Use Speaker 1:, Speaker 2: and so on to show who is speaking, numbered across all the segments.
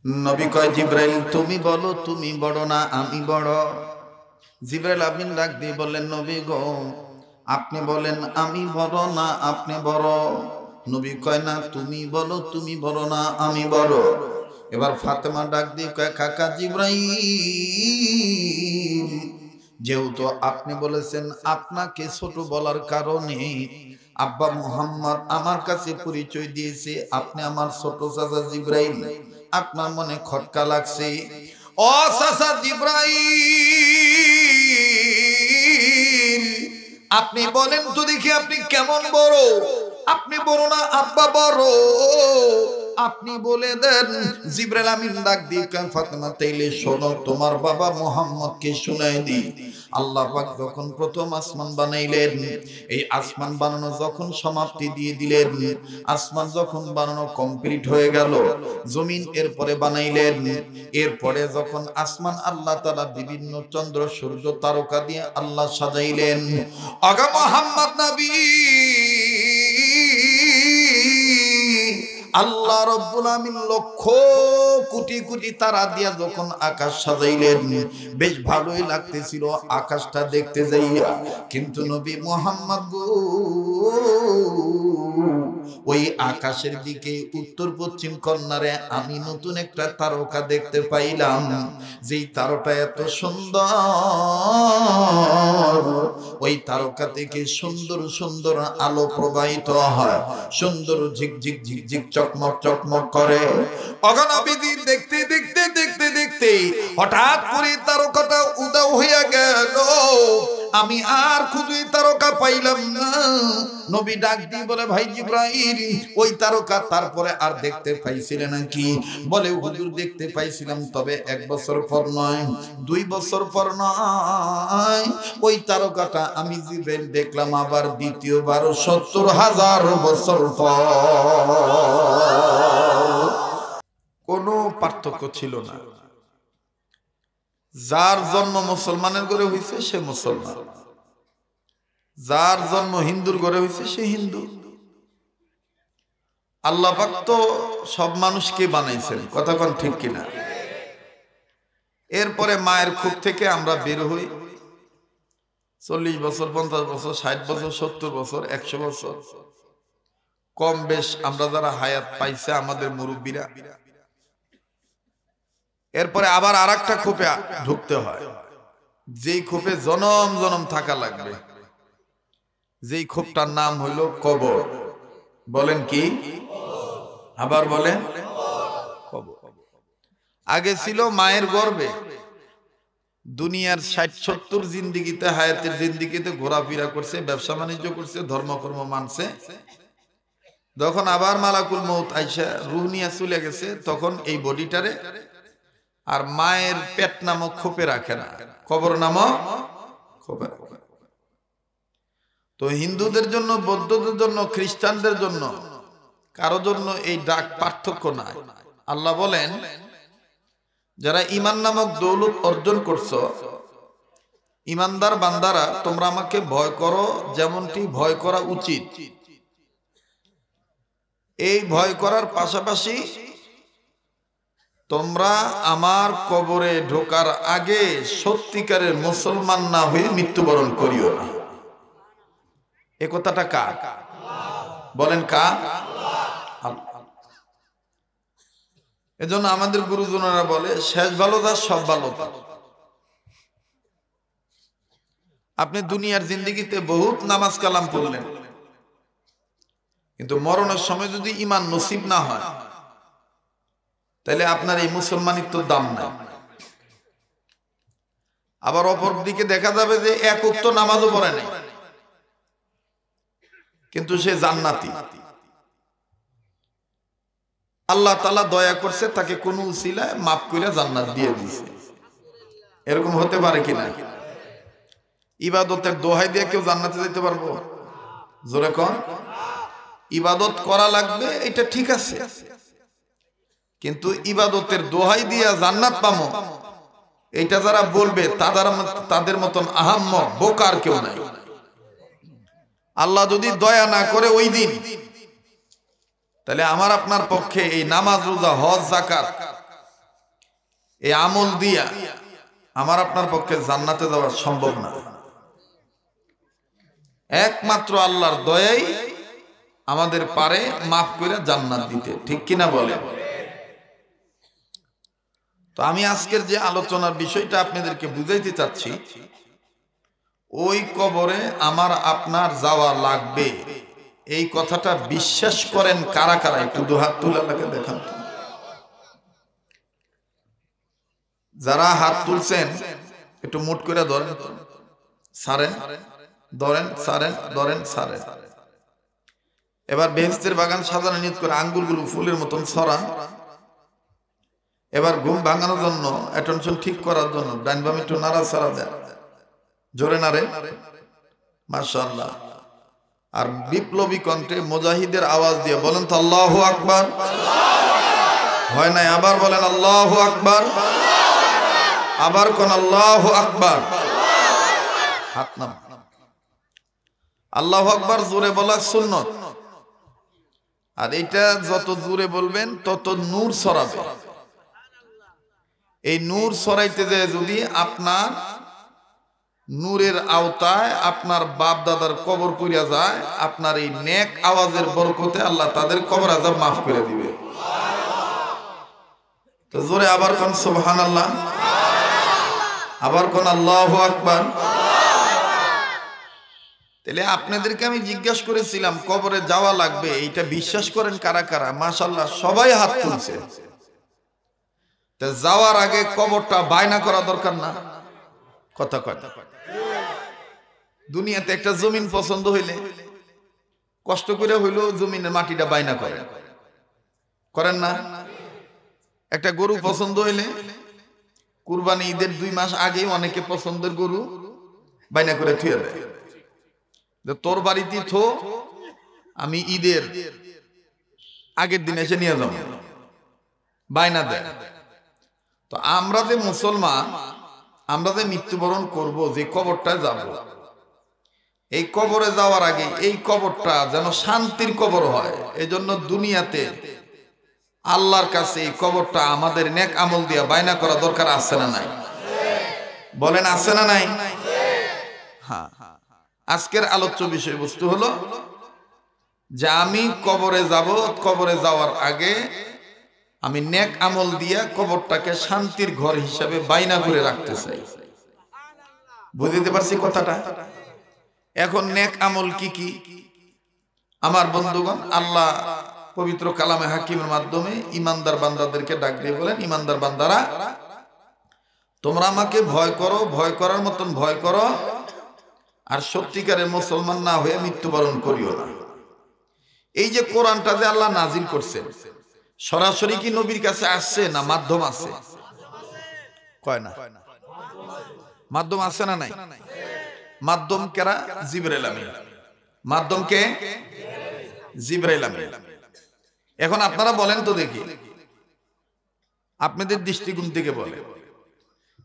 Speaker 1: নবী কয় জিব্রাইল তুমি বলো তুমি বড় না আমি বড়? জিব্রাইল আমিন ডাক দিয়ে বললেন নবী গো আপনি বলেন আমি বড় না আপনি বড়? নবী কয় না তুমি বলো তুমি বড় না আমি বড়? এবার ফাতেমা ডাক দিয়ে কয় কাকা জিব্রাইল যেহেতু আপনি বলেছেন আপনাকে ছোট বলার কারণে আব্বা মুহাম্মদ আমার কাছে পরিচয় দিয়েছে আপনি আমার ছোট চাচা জিব্রাইল, আপনার মনে খটকা লাগছে। ও চাচা জিব্রাইল আপনি বলেন তো দেখি আপনি কেমন বড়? আপনি বড় না আব্বা বড়? আপনি বলে দেন। জিব্রাইল আমিন ডাক দিয়ে ফাতেমা তাইলে শোনো তোমার বাবা মুহাম্মদকে শুনাই দি। আল্লাহ পাক যখন প্রথম আসমান বানাইলেন, এই আসমান বানানো যখন সমাপ্তি দিয়ে দিলেন, আসমান যখন বানানো কমপ্লিট হয়ে গেল, জমিন এরপরে বানাইলেন। এরপরে যখন আসমান আল্লাহ তাআলা বিভিন্ন চন্দ্র সূর্য তারকা দিয়ে আল্লাহ সাজাইলেন, আগা মুহাম্মদ নবী আল্লাহ রাব্বুল আমিন লক্ষ কোটি কোটি তারা দিয়া যখন আকাশ সাজাইলেন, বেশ ভালোই লাগতেছিল আকাশটা দেখতে যাইয়া। কিন্তু নবী মুহাম্মদ গো ওই আকাশের দিকে উত্তর পশ্চিম কর্নারে আমি নতুন একটা তারকা দেখতে পাইলাম, যেই তারকা এত সুন্দর, ওই তারকা থেকে সুন্দর সুন্দর আলো প্রবাহিত হয়, সুন্দর ঝিকঝিক ঝিকঝিক চকমক চকমক করে। অগণবিধি দেখতে দেখতে দেখতে দেখতে হঠাৎ করে তারকাটা উধাও হইয়া গেল, আমি আর খুঁজে তারকা পাইলাম না। নবী ডাক দিয়ে বলে ভাই জিব্রাইল ওই তারকা তারপরে আর দেখতে পাইছিলে নাকি? বলে হুজুর দেখতে পাইছিলাম, তবে 1 বছর পর নয়, 2 বছর পর নয়, ওই তারকাটা আমি জিব্রাইল দেখলাম আবার দ্বিতীয়বার 70,000 বছর পর। কোনো পার্থক্য ছিল না। যার জন্ম মুসলমানের ঘরে হইছে সে মুসলমান, যার জন্ম হিন্দুর ঘরে হইছে সে হিন্দু। আল্লাহ পাক তো সব মানুষকে বানাইছেন, কথা কোন ঠিক কিনা? এরপরে মায়ের খুব থেকে আমরা বের হই, 40 বছর 50 বছর 60 বছর 70 বছর 100 বছর কম বেশ আমরা যারা হায়াত পাইছে আমাদের মুরব্বীরা, এরপরে আবার আরেকটা খোপে ঢুকতে হয়, যেই খোপে জনম জনম থাকা লাগবে, যেই খোপটার নাম হইল কবর। বলেন কি? আবার বলেন কবর। আগে ছিল মায়ের গর্ভে, দুনিয়ার 60-70 জিন্দিগিতে হায়াতের জিন্দিগিতে ঘোরাফেরা করছে, ব্যবসা বাণিজ্য করছে, ধর্মকর্ম মানছে। যখন আবার মালাকুল মউত আইসা রূহ নিয়ে চলে গেছে, তখন এই বডিটারে আর মায়ের পেট নামক খোপে রাখে না, কবর নামক খোপে রাখে। তো হিন্দুদের জন্য, বৌদ্ধদের জন্য, খ্রিস্টানদের জন্য কারো জন্য এই ডাক পার্থক্য নাই। আল্লাহ বলেন যারা ঈমান নামক দৌলত অর্জন করছো, ঈমানদার বান্দারা তোমরা আমাকে ভয় করো যেমনটি ভয় করা উচিত। এই ভয় করার পাশাপাশি তোমরা আমার কবরে ঢোকার আগে সত্যিকারের মুসলমান না হয়ে মৃত্যুবরণ করিও না। এ কথাটা কার? বলেন কার? এজন্য আমাদের গুরুজনেরা বলে শেষ ভালো তার সব ভালো তার। আপনি দুনিয়ার জিন্দেগিতে বহুত নামাজ কালাম পড়লেন, কিন্তু মরণের সময় যদি ঈমান নসিব না হয়, তাহলে আপনার এই মুসলমানিত্বর দাম নাই। আবার অপর দিকে দেখা যাবে যে এক ওয়াক্ত নামাজও পড়ে নাই, কিন্তু সে জান্নাতি। আল্লাহ তাআলা দয়া করছে, তাকে কোন উসিলায় মাফ কইরা জান্নাত দিয়ে দিয়েছে। এরকম হতে পারে কিনা? ইবাদতের দোহাই দিয়ে কেউ জান্নাতে যেতে পারবো? জোরে কোন? ইবাদত করা লাগবে, এটা ঠিক আছে, কিন্তু ইবাদতের দোহাই দিয়া জান্নাত পামো, এটা যারা বলবে তাদের মতন আহাম্মক বোকার কেউ নাই। আল্লাহ যদি দয়া না করে ওই দিন, তাহলে আমার আপনার পক্ষে এই নামাজ রোজা হজ যাকাত এই আমল দিয়া আমার আপনার পক্ষে জান্নাতে যাওয়া সম্ভব না। একমাত্র আল্লাহর দয়াই আমাদের পারে মাফ করে জান্নাত দিতে, ঠিক কিনা বলে? তো আমি আজকের যে আলোচনার বিষয়টা আপনাদেরকে বুঝাইতে চাচ্ছি, ওই কবরে আমার আপনার যাওয়া লাগবে, এই কথাটা বিশ্বাস করেন কারা কারা? একটু দুহাত তুলে আল্লাহকে দেখান। যারা হাত তুলছেন একটু মুট করে ধরেন, সারেন, ধরেন, সারেন, ধরেন, সারেন। এবার বেহেশতের বাগান সাজানো নিয়ত করে আঙ্গুলগুলো ফুলের মতন ছড়ান। এবার ঘুম ভাঙানোর জন্য, অ্যাটেনশন ঠিক করার জন্য ডাইন বাম একটু নাড়াচাড়া দেন, জোরে নাড়ে, মাশাআল্লাহ। আর বিপ্লবী কণ্ঠে মুজাহিদের আওয়াজ দিয়ে বলেন তো আল্লাহু আকবার। হয় নাই? আবার বলেন আল্লাহু আকবার। আবার কোন আল্লাহু আকবার। হাত নাম। আল্লাহু আকবার জোরে বলা সুন্নত, আর এটা যত জোরে বলবেন তত নূর ছড়াবে। এই নূর ছড়াইতে যায় যদি আপনার নূরের আওতায় আপনার বাপ দাদার কবর পুড়িয়া যায়, আপনার এই নেক আওয়াজের বরকতে আল্লাহ তাদের কবর আযাব মাফ করে দিবে। তো জোরে আবার কোন সুবহানাল্লাহ, আবার কোন আল্লাহু আকবার। তাহলে আপনাদেরকে আমি জিজ্ঞাসা করেছিলাম কবরে যাওয়া লাগবে, এইটা বিশ্বাস করেন কারা কারা? মাশাআল্লাহ সবাই হাত তুলছে। তা যাওয়ার আগে কবরটা বায়না করা দরকার না? কথা কথা দুনিয়াতে একটা জমিন পছন্দ হইলে কষ্ট করে হইলেও জমিনের মাটিটা বায়না করেন, করেন না? একটা গরু পছন্দ হইলে কুরবানি ঈদের 2 মাস আগে অনেকে পছন্দের গরু বায়না করে থুয়ে দেয়, তোর বাড়িতে থো, আমি ঈদের আগের দিন এসে নিয়ে যাব, বায়না দেয়। তো আমরা যে মুসলমান, আমরা যে মৃত্যুবরণ করব, যে কবরটায় যাব, এই কবরে যাওয়ার আগে এই কবরটা যেন শান্তির কবর হয়, এজন্য দুনিয়াতে আল্লাহর কাছে এই কবরটা আমাদের নেক আমল দিয়া বায়না করা দরকার আছে না নাই? বলেন আছে না নাই? হ্যাঁ। আজকের আলোচ্য বিষয়বস্তু হলো যে আমি কবরে যাব, কবরে যাওয়ার আগে আমি নেক আমল দিয়া কবরটাকে শান্তির ঘর হিসাবে বাইনা করে রাখতে চাই। বুঝতে পারছি কথাটা? এখন নেক আমল কি কি? আমার বন্ধুগণ, আল্লাহ পবিত্র কালামে হাকিমের মাধ্যমে ইমানদার বান্দাদেরকে ডাক দিয়ে বলেন, ইমানদার বান্দারা তোমরা আমাকে ভয় করো, ভয় করার মতন ভয় করো, আর সত্যিকারের মুসলমান না হয়ে মৃত্যুবরণ করিও না। এই যে কোরআনটা যে আল্লাহ নাজিল করছেন, সরাসরি কি নবীর কাছে আসছে না মাধ্যম আছে? কয় না? মাধ্যম আছে না নাই? মাধ্যম কারা? জিবরাইল আমিন। মাধ্যম কে? জিবরাইল আমিন। এখন আপনারা বলেন তো দেখি, আপনাদের দৃষ্টিকোণ থেকে বলেন,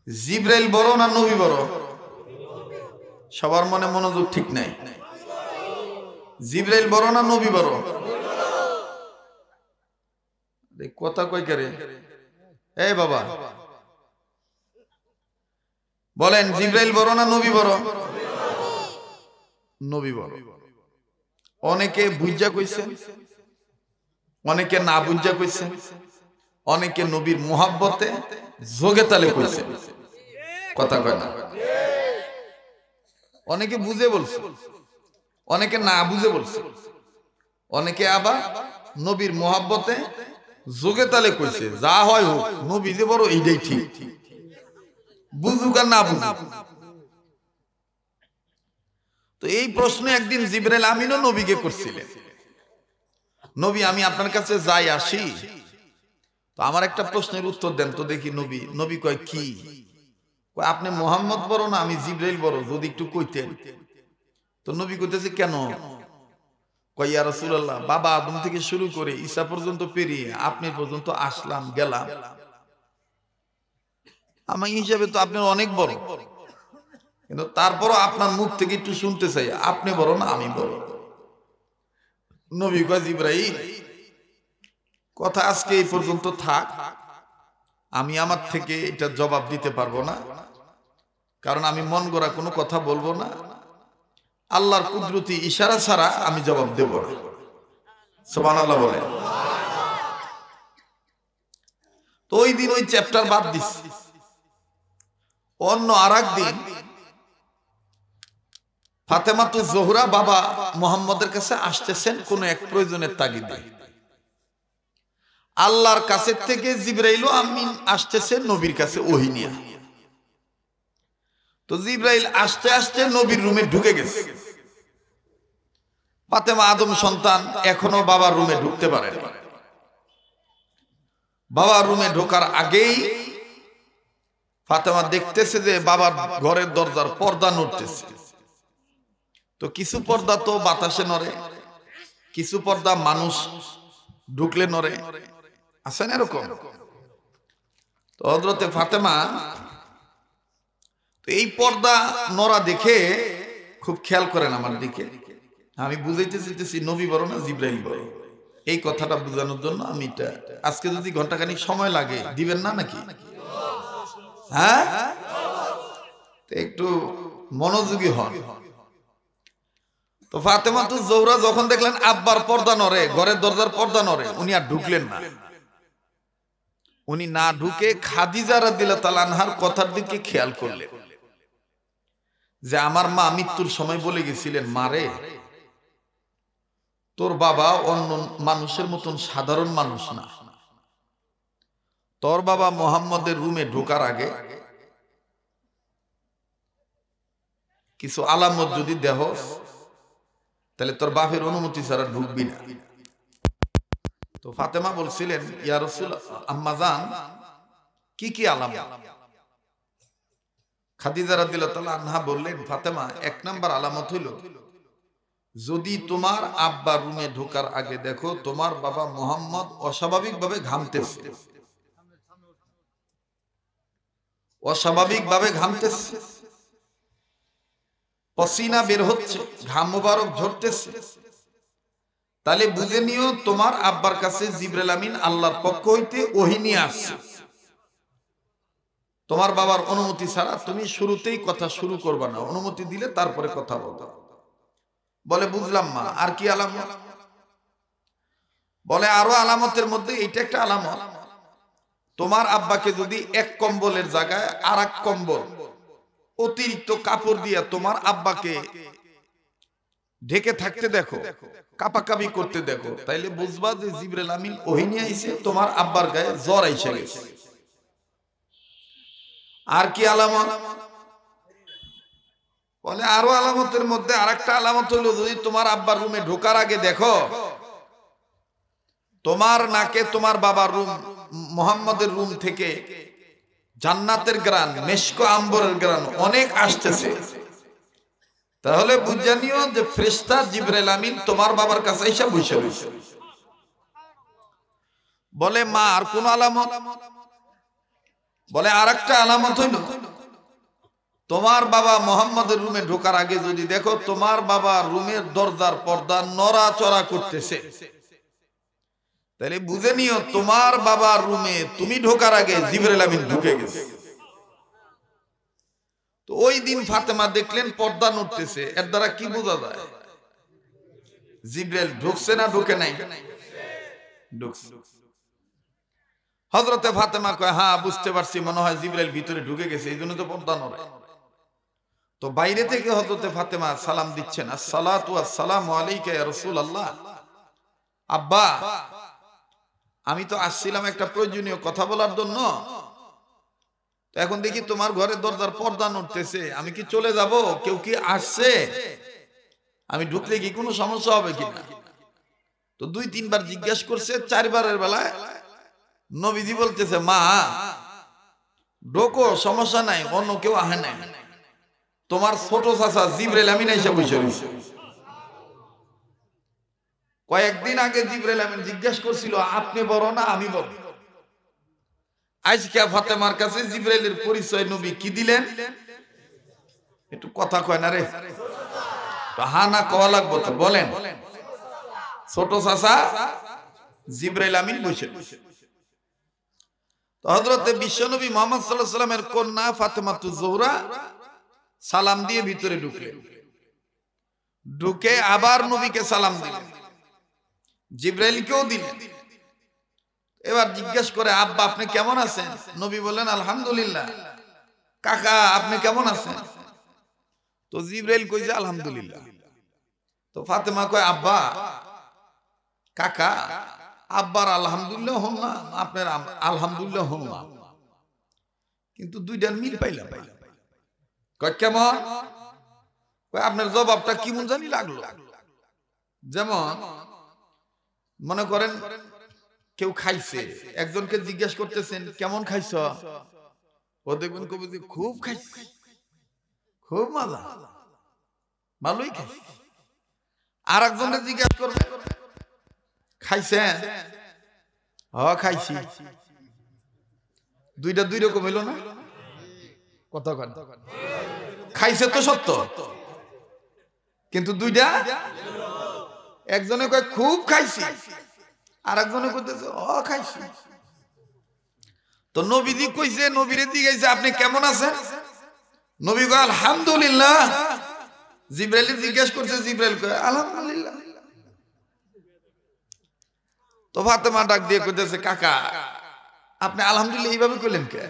Speaker 1: জিবরাইল বড় না নবী বড়? সবার মনে মনোযোগ ঠিক নাই। জিবরাইল বড় না নবী বড়? কথা কই করে? এই বাবা বলেন, জিবরাইল বড় না নবী বড়? নবী বড়। অনেকে বুঝা কইছেন, অনেকে না বুঝা কইছেন, অনেকে নবীর মুহাব্বতে যোগে তালে কইছেন। কথা কয় না? অনেকে বুঝে বলছে, অনেকে না বুঝে বলছে, অনেকে আবার নবীর মুহাব্বতে যোগে তালে কইছে। যা হয় হোক, নবী যে বড় এইটাই ঠিক, বুঝুক আর না বুঝুক। তো এই প্রশ্ন একদিন জিবরাইল আমিনও নবীকে করছিলেন, নবী আমি আপনার কাছে যাই আসি, তো আমার একটা প্রশ্নের উত্তর দেন তো দেখি। নবী নবী কয় কি? কয় আপনি মুহাম্মদ বড় না আমি জিবরাইল বড়, যদি একটু কইতেন। তো নবী কইতেছে কেন? কয় ইয়া রাসূলুল্লাহ, বাবা আদম থেকে শুরু করে ঈসা পর্যন্ত পেরিয়ে আপনি পর্যন্ত আসলাম গেলাম, আমার হিসাবে তো আপনি অনেক বড়, কিন্তু তারপরও আপনার মুখ থেকে একটু শুনতে চাই, আপনি বড় না আমি বড়? নবী কয় জিবরাইল কথা আজকে এই পর্যন্ত থাক, আমি আমার থেকে এটা জবাব দিতে পারবো না, কারণ আমি মন গড়া কোনো কথা বলবো না, আল্লাহর কুদরতি ইশারা ছাড়া আমি জবাব দেব না। সুবহানাল্লাহ বলে। তো ওই দিন ওই চ্যাপ্টার বাদ দিচ্ছি। অন্য আরেক দিন ফাতেমাতুজ জোহরা বাবা মুহাম্মদের কাছে আসতেছেন কোন এক প্রয়োজনের তাগিদে। আল্লাহর কাছে থেকে জিবরাইল আমিন আসতেছে নবীর কাছে ওহী নিয়ে। তো জিবরাইল আসতে আসতে নবীর রুমে ঢুকে গেছে। ফাতেমা আদম সন্তান এখনো বাবার রুমে ঢুকতে পারেনি। বাবার রুমে ঢোকার আগেই ফাতেমা দেখতেছে যে বাবার ঘরের দরজার পর্দা নড়তেছে। তো কিছু পর্দা তো বাতাসে নড়ে, কিছু পর্দা মানুষ ঢুকলে নড়ে, আছে না এরকম? তো হযরতে ফাতেমা তো এই পর্দা নড়া দেখে খুব খেয়াল করেন আমার দিকে। আমি বুঝাইতে চাইতেছি নবী বড় না জিবরাইল বড়, এই কথাটা বোঝানোর জন্য আমি এটা আজকে যদি ঘন্টাখানিক সময় লাগে দিবেন না নাকি? হ্যাঁ, একটু মনোযোগী হন। তো ফাতেমাতুজ জোহরা যখন দেখলেন আব্বার পর্দা নড়ে, ঘরের দরজার পর্দা নড়ে, উনি আর ঢুকলেন না। উনি না ঢুকে খাদিজা রাদিয়াল্লাহু তাআলা আনহার কথার দিকে খেয়াল করলেন যে আমার মা মৃত্যুর সময় বলে গেছিলেন, মারে তোর বাবা অন্য মানুষের মতন সাধারণ মানুষ না, তোর বাবা মুহাম্মদের রুমে ঢোকার আগে কিছু আলামত যদি দেহস তাহলে তোর বাপের অনুমতি ছাড়া ঢুকবি না। তো ফাতেমা বলছিলেন, ইয়া রাসূলুল্লাহ, আম্মা জান কি কি আলামত? খাদিজা রাদিয়াল্লাহু তাআলা আনহা বললেন, ফাতেমা এক নাম্বার আলামত হইল যদি তোমার আব্বা রুমে ঢোকার আগে দেখো তোমার বাবা মুহাম্মদ অস্বাভাবিকভাবে ঘামতেছে, অস্বাভাবিকভাবে ঘামতেছে, পসিনা বের হচ্ছে, ঘাম মোবারক ঝরতেছে, তাহলে বুঝে নিও তোমার আব্বার কাছে জিবরাইল আমিন আল্লাহর পক্ষ হইতে ওহী নিয়ে আসছে। তোমার বাবার অনুমতি ছাড়া তুমি শুরুতেই কথা শুরু করবা না, অনুমতি দিলে তারপরে কথা বলবা। বলে বুঝলাম মা, আর কি আলামত? বলে আরো আলামতের মধ্যে এইটা একটা আলামত, তোমার আব্বাকে যদি এক কম্বলের জায়গায় আর এক কম্বল অতিরিক্ত কাপড় দিয়া তোমার আব্বাকে ঢেকে থাকতে দেখো, কাপাকাপি করতে দেখো, তাইলে বুঝবা যে জিবরাইল আমিন ওহী নিয়ে আইছে, তোমার আব্বার গায়ে জ্বর আইসা গেছে। আর কি আলামত? বলে আরো আলামতের মধ্যে আরেকটা আলামত হলো যদি তোমার আব্বার রুমে ঢোকার আগে দেখো তোমার নাকে তোমার বাবার রুম মুহাম্মদের রুম থেকে জান্নাতের গ্রান, মেশক আম্বরের গ্রান অনেক আসতেছে, তাহলে বুঝে নিও যে ফেরেশতা জিবরাইল আমিন তোমার বাবার কাছে এসে বসে রয়েছে। বলে মা আর কোন আলামত? বলে আরেকটা আলামত হইল তোমার বাবা মুহাম্মদের রুমে ঢোকার আগে যদি দেখো তোমার বাবা রুমের দরজার পর্দা নড়াচড়া করতেছে, তাহলে বুঝে নিও তোমার বাবার রুমে তুমি ঢোকার আগে জিবরাইল আমিন ঢুকে গেছে। তো ওই দিন ফাতেমা দেখলেন পর্দা নড়তেছে, এর দ্বারা কি বোঝা যায়? জিবরাইল ঢুকছে না ঢুকে নাই? ঢুকছে। হযরতে ফাতেমা কয়, হ্যাঁ বুঝতে পারছি, মনে হয় জিবরাইল ভিতরে ঢুকে গেছে, এই জন্য তো পর্দা নড়ে। তো বাইরে থেকে হযরতে ফাতেমা সালাম দিচ্ছেন, আসসালাতু ওয়াসসালামু আলাইকা ইয়া রাসূলুল্লাহ। আব্বা আমি তো আসছিলাম একটা প্রয়োজনীয় কথা বলার জন্য, তো এখন দেখি তোমার ঘরের দরজার পর্দা নড়তেছে, আমি কি চলে যাব? কেউ কি আসছে? আমি ঢুকলে কি কোনো সমস্যা হবে কিনা? তো দুই তিনবার জিজ্ঞেস করছে, চারবারের বেলায় নবীজি বলতেছে, মা ঢোকো, সমস্যা নাই, অন্য কেউ আহে নাই, তোমার ছোট চাচা জিবরাইল আমিন এসে বসে রয়েছে। কয়েকদিন আগে জিবরাইল আমিন জিজ্ঞেস করছিল আপনি বড় না আমি বড়। আজকে ফাতেমার কাছে জিবরাইলের পরিচয় নবী কি দিলেন? একটু কথা কয় না রে, হা না কওয়া লাগবো তো, বলেন। ছোট চাচা জিবরাইল আমিন বসে। তো হযরতে বিশ্বনবী মুহাম্মদ সাল্লাল্লাহু আলাইহি ওয়াসাল্লামের কন্যা ফাতেমাতুজ জোহরা সালাম দিয়ে ভিতরে ঢুকে আবার নবীকে সালাম দিলেন, জিবরাইলকেও দিলেন। এবার জিজ্ঞেস করে, আব্বা আপনি কেমন আছেন? নবী বললেন আলহামদুলিল্লাহ। কাকা আপনি কেমন আছেন? তো জিবরাইল কইছে আলহামদুলিল্লাহ। তো ফাতেমা কয়, আব্বা কাকা আব্বার আলহামদুলিল্লাহ হন না, আপনার আলহামদুলিল্লাহ হন না, কিন্তু দুইটার মিল পাইলাম। কয় কেমন? আপনার জবাবটা কেমন জানি লাগলো। যেমন মনে করেন কেউ খাইছে, একজনকে জিজ্ঞেস করতেছেন কেমন খাইছ, ও দেখবেন কবি খুব খাইছে, খুব মজা, ভালোই খাইছে। আর একজনকে জিজ্ঞেস করবে খাইছেন, হ খাইছি। দুইটা দুই রকম হইল না? কত খাইছে তো সত্য, কিন্তু দুইটা, একজনে কয় খুব খাইছি, আর একজনে কইতেছে ও খাইছি। তো নবীজি কইছে, নবীরে জিজ্ঞাসা আপনি কেমন আছেন? নবী কয় আলহামদুলিল্লাহ। জিবরাইল জিজ্ঞেস করছে, জিবরাইল কয় আলহামদুলিল্লাহ। তো ফাতেমা ডাক দিয়ে কইতেছে, কাকা আপনি আলহামদুলিল্লাহ এইভাবে কইলেন কে?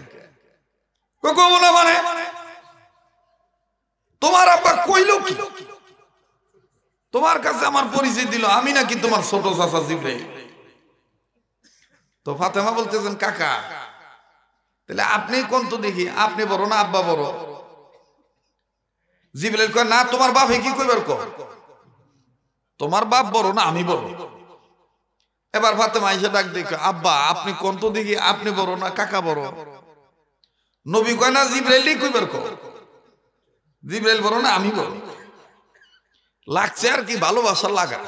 Speaker 1: কইব না মানে তোমার আব্বা কইলো কি? তোমার কাছে আমার পরিচয় দিল, আমি নাকি তোমার ছোট চাচা জিবরাইল। তো ফাতেমা বলতেছেন, কাকা তাহলে আপনি কোন তো দেখি, আপনি বড় না আব্বা বড়? জিবরাইল কয় না, তোমার বাপে কি কইবার কো, তোমার বাপ বড় না আমি বড়। এবার ফাতেমা আয়েশা ডাক দেখে, আব্বা আপনি কোন তো দেখি, আপনি বড় না কাকা বড়? নবী কয় না, জিবরাইলই কইবার কো, জিবরাইল বড় না আমি বড়। লাগছে আর কি ভালোবাসার লাগা,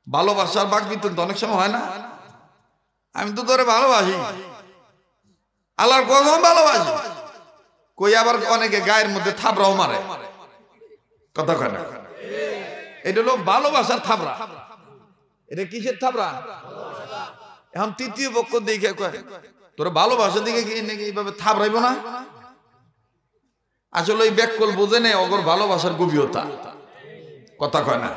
Speaker 1: ভালোবাসার বাকবিতন্ড অনেক সময় হয় না? আমি তো তোরে ভালোবাসি, আল্লাহর কসম ভালোবাসি, কই আবার অনেকে গায়ের মধ্যে থাবড়াও মারে, কথা কয় না? এটা হলো ভালোবাসার থাবড়া। এটা কিসের থাবড়া? এখন তৃতীয় পক্ষ দেখে কয় তোর ভালোবাসা দিকে কি নাকি এইভাবে থাবড়াইব না? আসলে ওই ব্যাককল বোঝে নেই অগর ভালোবাসার গভীরতা, কথা কয় না?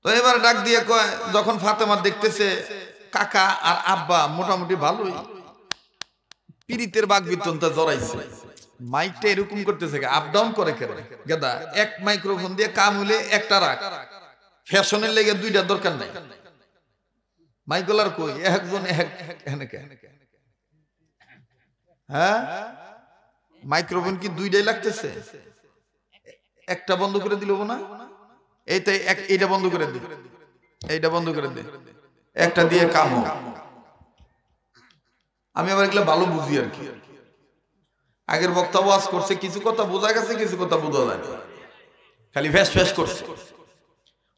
Speaker 1: তো এবার ডাক দিয়ে কয়, যখন ফাতেমা দেখতেছে কাকা আর আব্বা মোটামুটি ভালোই পীড়িতের বাকবিতন্ডটা জড়াইছে, মাইকটা এরকম করতেছে, আপ ডাউন করে কেন গেদা, এক মাইক্রোফোন দিয়ে কাম হইলে একটা রাখ, ফ্যাশনের লেগে দুইটা দরকার নাই। মাইকলার কই একজন হ্যাঁ, মাইক্রোফোন কি দুইটাই লাগতেছে? একটা বন্ধ করে দিল না, এইটাই এইটা বন্ধ করে দি, এইটা বন্ধ করে দি, একটা দিয়ে কাম। আমি আবার এগুলো ভালো বুঝি আর কি। আগের বক্তা ওয়াজ করছে, কিছু কথা বোঝা গেছে, কিছু কথা বোঝা যায় না, খালি ফ্যাস ফ্যাস করছে।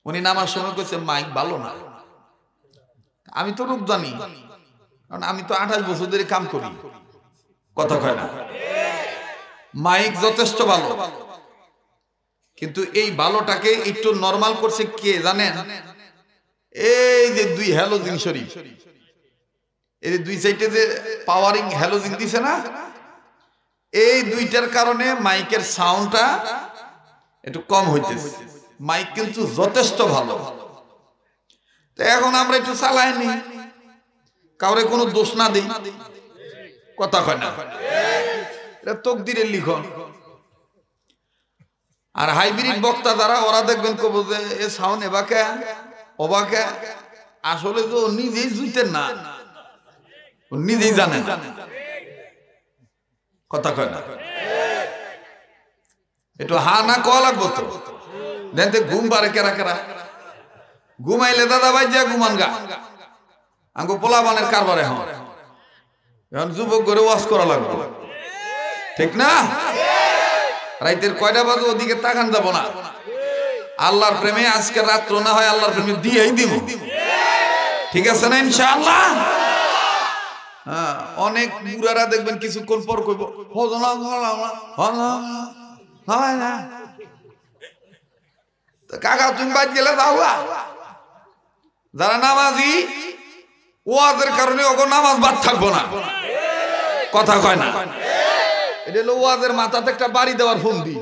Speaker 1: উনি নামার সময় কইছে মাইক ভালো না। আমি তো রূপ জানি, কারণ আমি তো 28 বছর ধরে কাম করি, কথা কয় না? মাইক যথেষ্ট ভালো, কিন্তু এই ভালোটাকে একটু নরমাল করছে কে জানেন? এই যে দুই হ্যালোজিন শরীফ, এই যে দুই সাইডে যে পাওয়ারিং হ্যালোজিন দিছে না, এই দুইটার কারণে মাইকের সাউন্ডটা একটু কম হইতেছে। মাইক কিন্তু যথেষ্ট ভালো। তো এখন আমরা একটু চালাই নি, কাউরে কোনো দোষ না দিই, কথা কয় না? এটা তকদিরের লিখন। আর হাইব্রিড বক্তা যারা, ওরা দেখবেন কব যে এ সাউন্ড এবাকে ওবাকে, আসলে তো নিজেই জুইতেন না, নিজেই জানেন, কথা কয় না? একটু হা না কওয়া লাগবো তো, দেখতে ঘুম পারে কেরা কেরা, ঘুমাইলে দাদা ভাই যা ঘুমান গা, আঙ্গো পোলাবানের কারবারে হন, এখন যুবক করে ওয়াজ করা লাগবে, ঠিক না? রাইতের কয়টা বাজে ওদিকে তাকান যাব না। আল্লাহর প্রেমে আজকে রাত্র না হয় আল্লাহর প্রেমে দিয়েই দিব, ঠিক আছে না ইনশাআল্লাহ? হ্যাঁ, অনেক বুড়ারা দেখবেন কিছুক্ষণ পর কইব কাকা তুমি বাদ গেলে যাও। যারা নামাজি ওয়াজের কারণে ওগো নামাজ বাদ থাকবো না, কথা কয় না। এটা হলো ওয়াজের মাথাতে একটা বাড়ি দেওয়ার ফন্দি।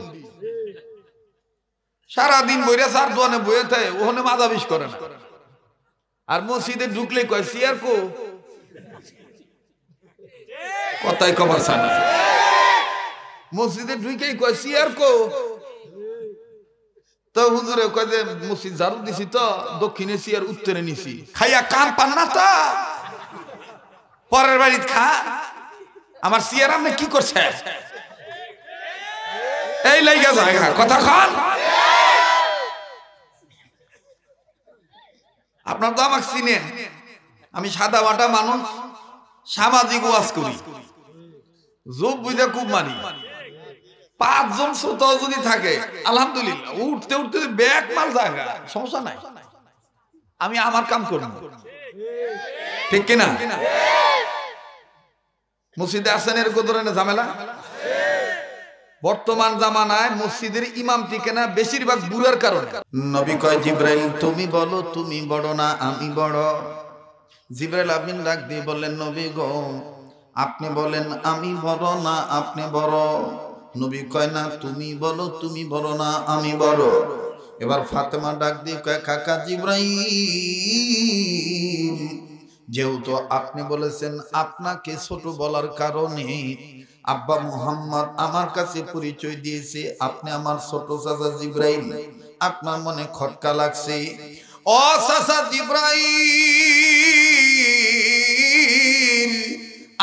Speaker 1: সারাদিন বইরা চার দোয়ানে বইয়ে থাকে, ওখানে মাজা বিষ করে না। আর মসজিদে ঢুকলে কয় সিয়ার কো, কথাই কবার সানা। মসজিদে ঢুকেই কয় সিয়ার কো, তো হুজুরে কয় যে মসজিদ ঝাড়ু দিছি তো দক্ষিণে সিয়ার উত্তরে নিছি, খাইয়া কাম পান না তা পরের বাড়িতে খা, আমার সিয়ার আপনি কি করছে, এই লাইগা যায় কথা খান। আপনার তো আমাকে চিনেন, আমি সাদা মাটা মানুষ, সামাজিক ওয়াজ করি, যোগ বুঝে খুব মানি। 5 জন শ্রোতা যদি থাকে আলহামদুলিল্লাহ, উঠতে উঠতে ব্যাগ মাল জায়গা সমস্যা নাই, আমি আমার কাম করব, ঠিক কিনা? মসজিদে আসেন এরকম ধরনের ঝামেলা। বর্তমান জামানায় মসজিদের ইমাম টিকে না বেশিরভাগ বুড়ার কারণে। নবী কয় জিবরাইল তুমি বলো তুমি বড় না আমি বড়? জিবরাইল আমিন ডাক দিয়ে বললেন নবী গো আপনি বলেন আমি বড় না আপনি বড়? নবী কয় না তুমি বলো তুমি বড় না আমি বড়। এবার ফাতেমা ডাক দিয়ে কয় কাকা জিবরাইল যেহেতু আপনি বলেছেন আপনাকে ছোট বলার কারণে আব্বা মুহাম্মদ আমার কাছে পরিচয় দিয়েছে আপনি আমার ছোট চাচা জিবরাইল, আপনার মনে খটকা লাগছে। ও চাচা জিবরাইল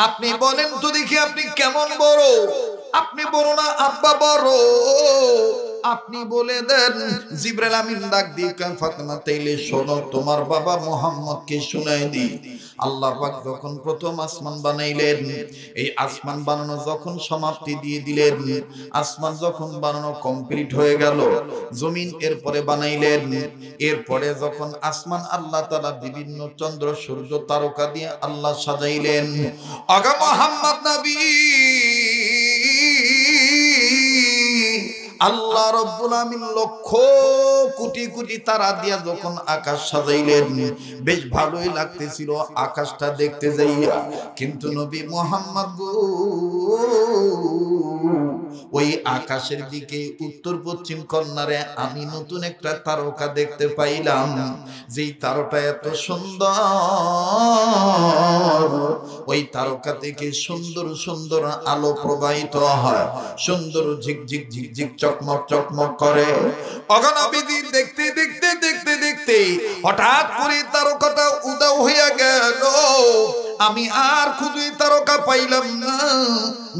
Speaker 1: আপনি বলেন তো দেখি আপনি কেমন বড়? আপনি বড় না আব্বা বড়? আপনি বলে দেন। জিবরাইল আমিন ডাক দিয়ে কয় ফাতেমা তাইলে শোনো তোমার বাবা মুহাম্মদকে শুনাই দি। আল্লাহ পাক যখন প্রথম আসমান বানাইলেন, এই আসমান বানানো যখন সমাপ্তি দিয়ে দিলেন, আসমান যখন বানানো কমপ্লিট হয়ে গেল, জমিন এরপরে বানাইলেন। এরপরে যখন আসমান আল্লাহ তাআলা বিভিন্ন চন্দ্র সূর্য তারকা দিয়ে আল্লাহ সাজাইলেন। আগা মুহাম্মদ নবী আল্লাহ রাব্বুল আমিন লক্ষ কোটি কোটি তারা দিয়া যখন আকাশ সাজাইলেন, বেশ ভালোই লাগতেছিল আকাশটা দেখতে যাইয়া। কিন্তু নবী মুহাম্মদ গো ওই আকাশের দিকে উত্তর পশ্চিম কর্নারে আমি নতুন একটা তারকা দেখতে পাইলাম, যেই তারকা এত সুন্দর, ওই তারকা থেকে সুন্দর সুন্দর আলো প্রবাহিত হয়, সুন্দর ঝিকঝিক ঝিকঝিক চকমক চকমক করে। অগণবিধি দেখতে দেখতে দেখতে দেখতে হঠাৎ করে তারকাটা উধাও হইয়া গেল, আমি আর খুঁজে তারকা পাইলাম না।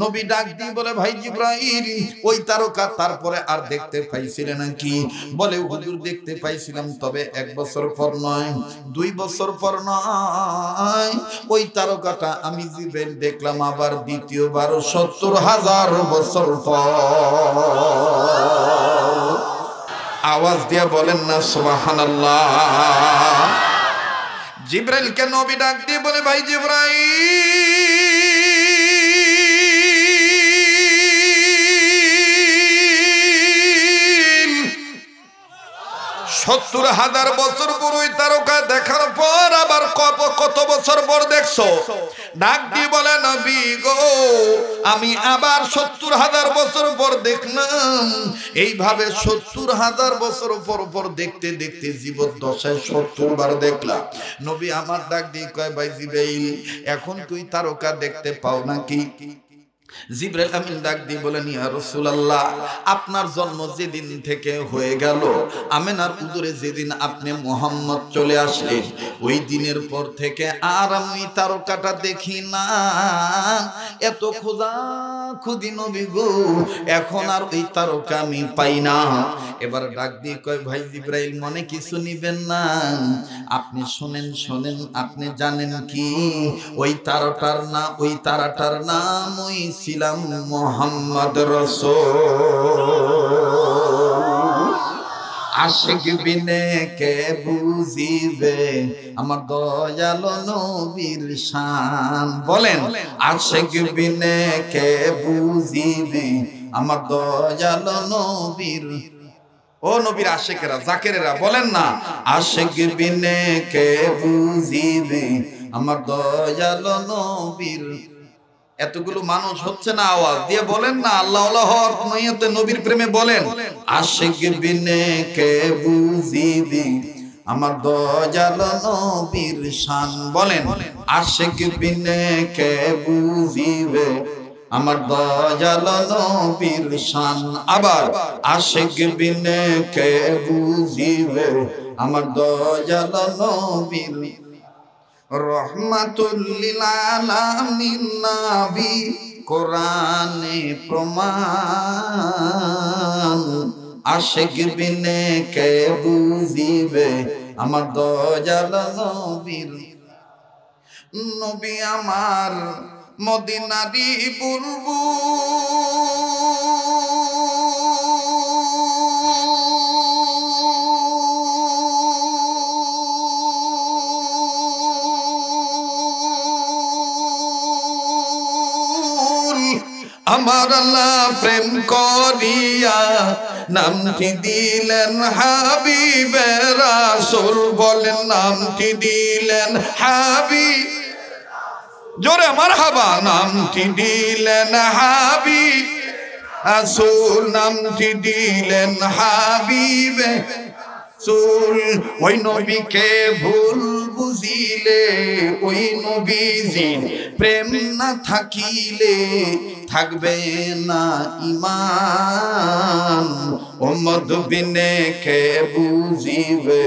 Speaker 1: নবী ডাক দিয়ে বলে ভাই জিবরাইল ওই তারকা তারপরে আর দেখতে পাইছিলে নাকি? বলে হুজুর দেখতে পাইছিলাম, তবে 1 বছর পর নয়, 2 বছর পর নয়, ওই তারকাটা আমি জিবরাইল দেখলাম আবার দ্বিতীয়বার 70,000 বছর পর। আওয়াজ দিয়ে বলেন না সুবহানাল্লাহ। জিবরাইলকে নবী ডাক দিয়ে বলে ভাই জিবরাইল 70,000 বছর পর ওই তারকা দেখার পর আবার কত বছর পর দেখছো? ডাক দিয়ে বলে নবী গো আমি আবার 70,000 বছর পর দেখলাম। এইভাবে 70,000 বছর পর পর দেখতে দেখতে জীবদ্দশায় 70 বার দেখলাম। নবী আমার ডাক দিয়ে কয় ভাই জিবরাইল এখন তুই তারকা দেখতে পাও নাকি? জিবরাইল আমিন ডাক দিয়ে বলেন ইয়া রাসূলুল্লাহ আপনার জন্ম যেদিন থেকে হয়ে গেল, আমিনার উদরে যেদিন আপনি মুহাম্মদ চলে আসলেন, ওই দিনের পর থেকে আর আমি তারকাটা দেখি না। এত খোদা খুদি নবী গো এখন আর ওই তারকা আমি পাই না। এবার ডাক দিয়ে কয় ভাই জিবরাইল মনে কিছু নিবেন না, আপনি শোনেন শোনেন, আপনি জানেন কি ওই তারাটার নাম ওই ছিলাম মুহাম্মদ রাসূল। আশিক বিনে কে বুঝিবে আমার দয়াল নবীর শান। বলেন আশিক বিনে কে বুঝিবে আমার দয়াল নবীর। ও নবীর আশিকেরা জাকেরেরা বলেন না আশিক বিনে কে বুঝিবে আমার দয়াল নবীর। এতগুলো মানুষ হচ্ছে না, আওয়াজ দিয়ে বলেন না আল্লাহ হওয়ার নিয়তে নবীর প্রেমে বলেন, আশিক বিনে কে বুঝিবি আমার দয়াল নবীর শান। বলেন আশিক বিনে কে বুঝিবে আমার দয়াল নবীর শান। আবার আশিক বিনে কে বুঝিবে আমার দয়াল নবীর। রহমাতুল লিল আলামিন নবী কোরআনে প্রমাণ। আশিক বিনে কে বুঝিবে আমার দয়াল নবীর। নবী আমার মদিনারি বুলবুল। আমার আল্লাহ প্রেম করিয়া নামটি দিলেন হাবিবে রাসূল। বলেন নামটি দিলেন হাবিব, জোরে মারহাবা। নামটি দিলেন হাবিব রাসূল, নামটি দিলেন হাবিবে রাসূল। ওই নবীকে ভুল বুঝিলে, ওই নবীজির প্রেম না থাকিলে থাকবে না ঈমান। উম্মত বিনে কে বুঝিবে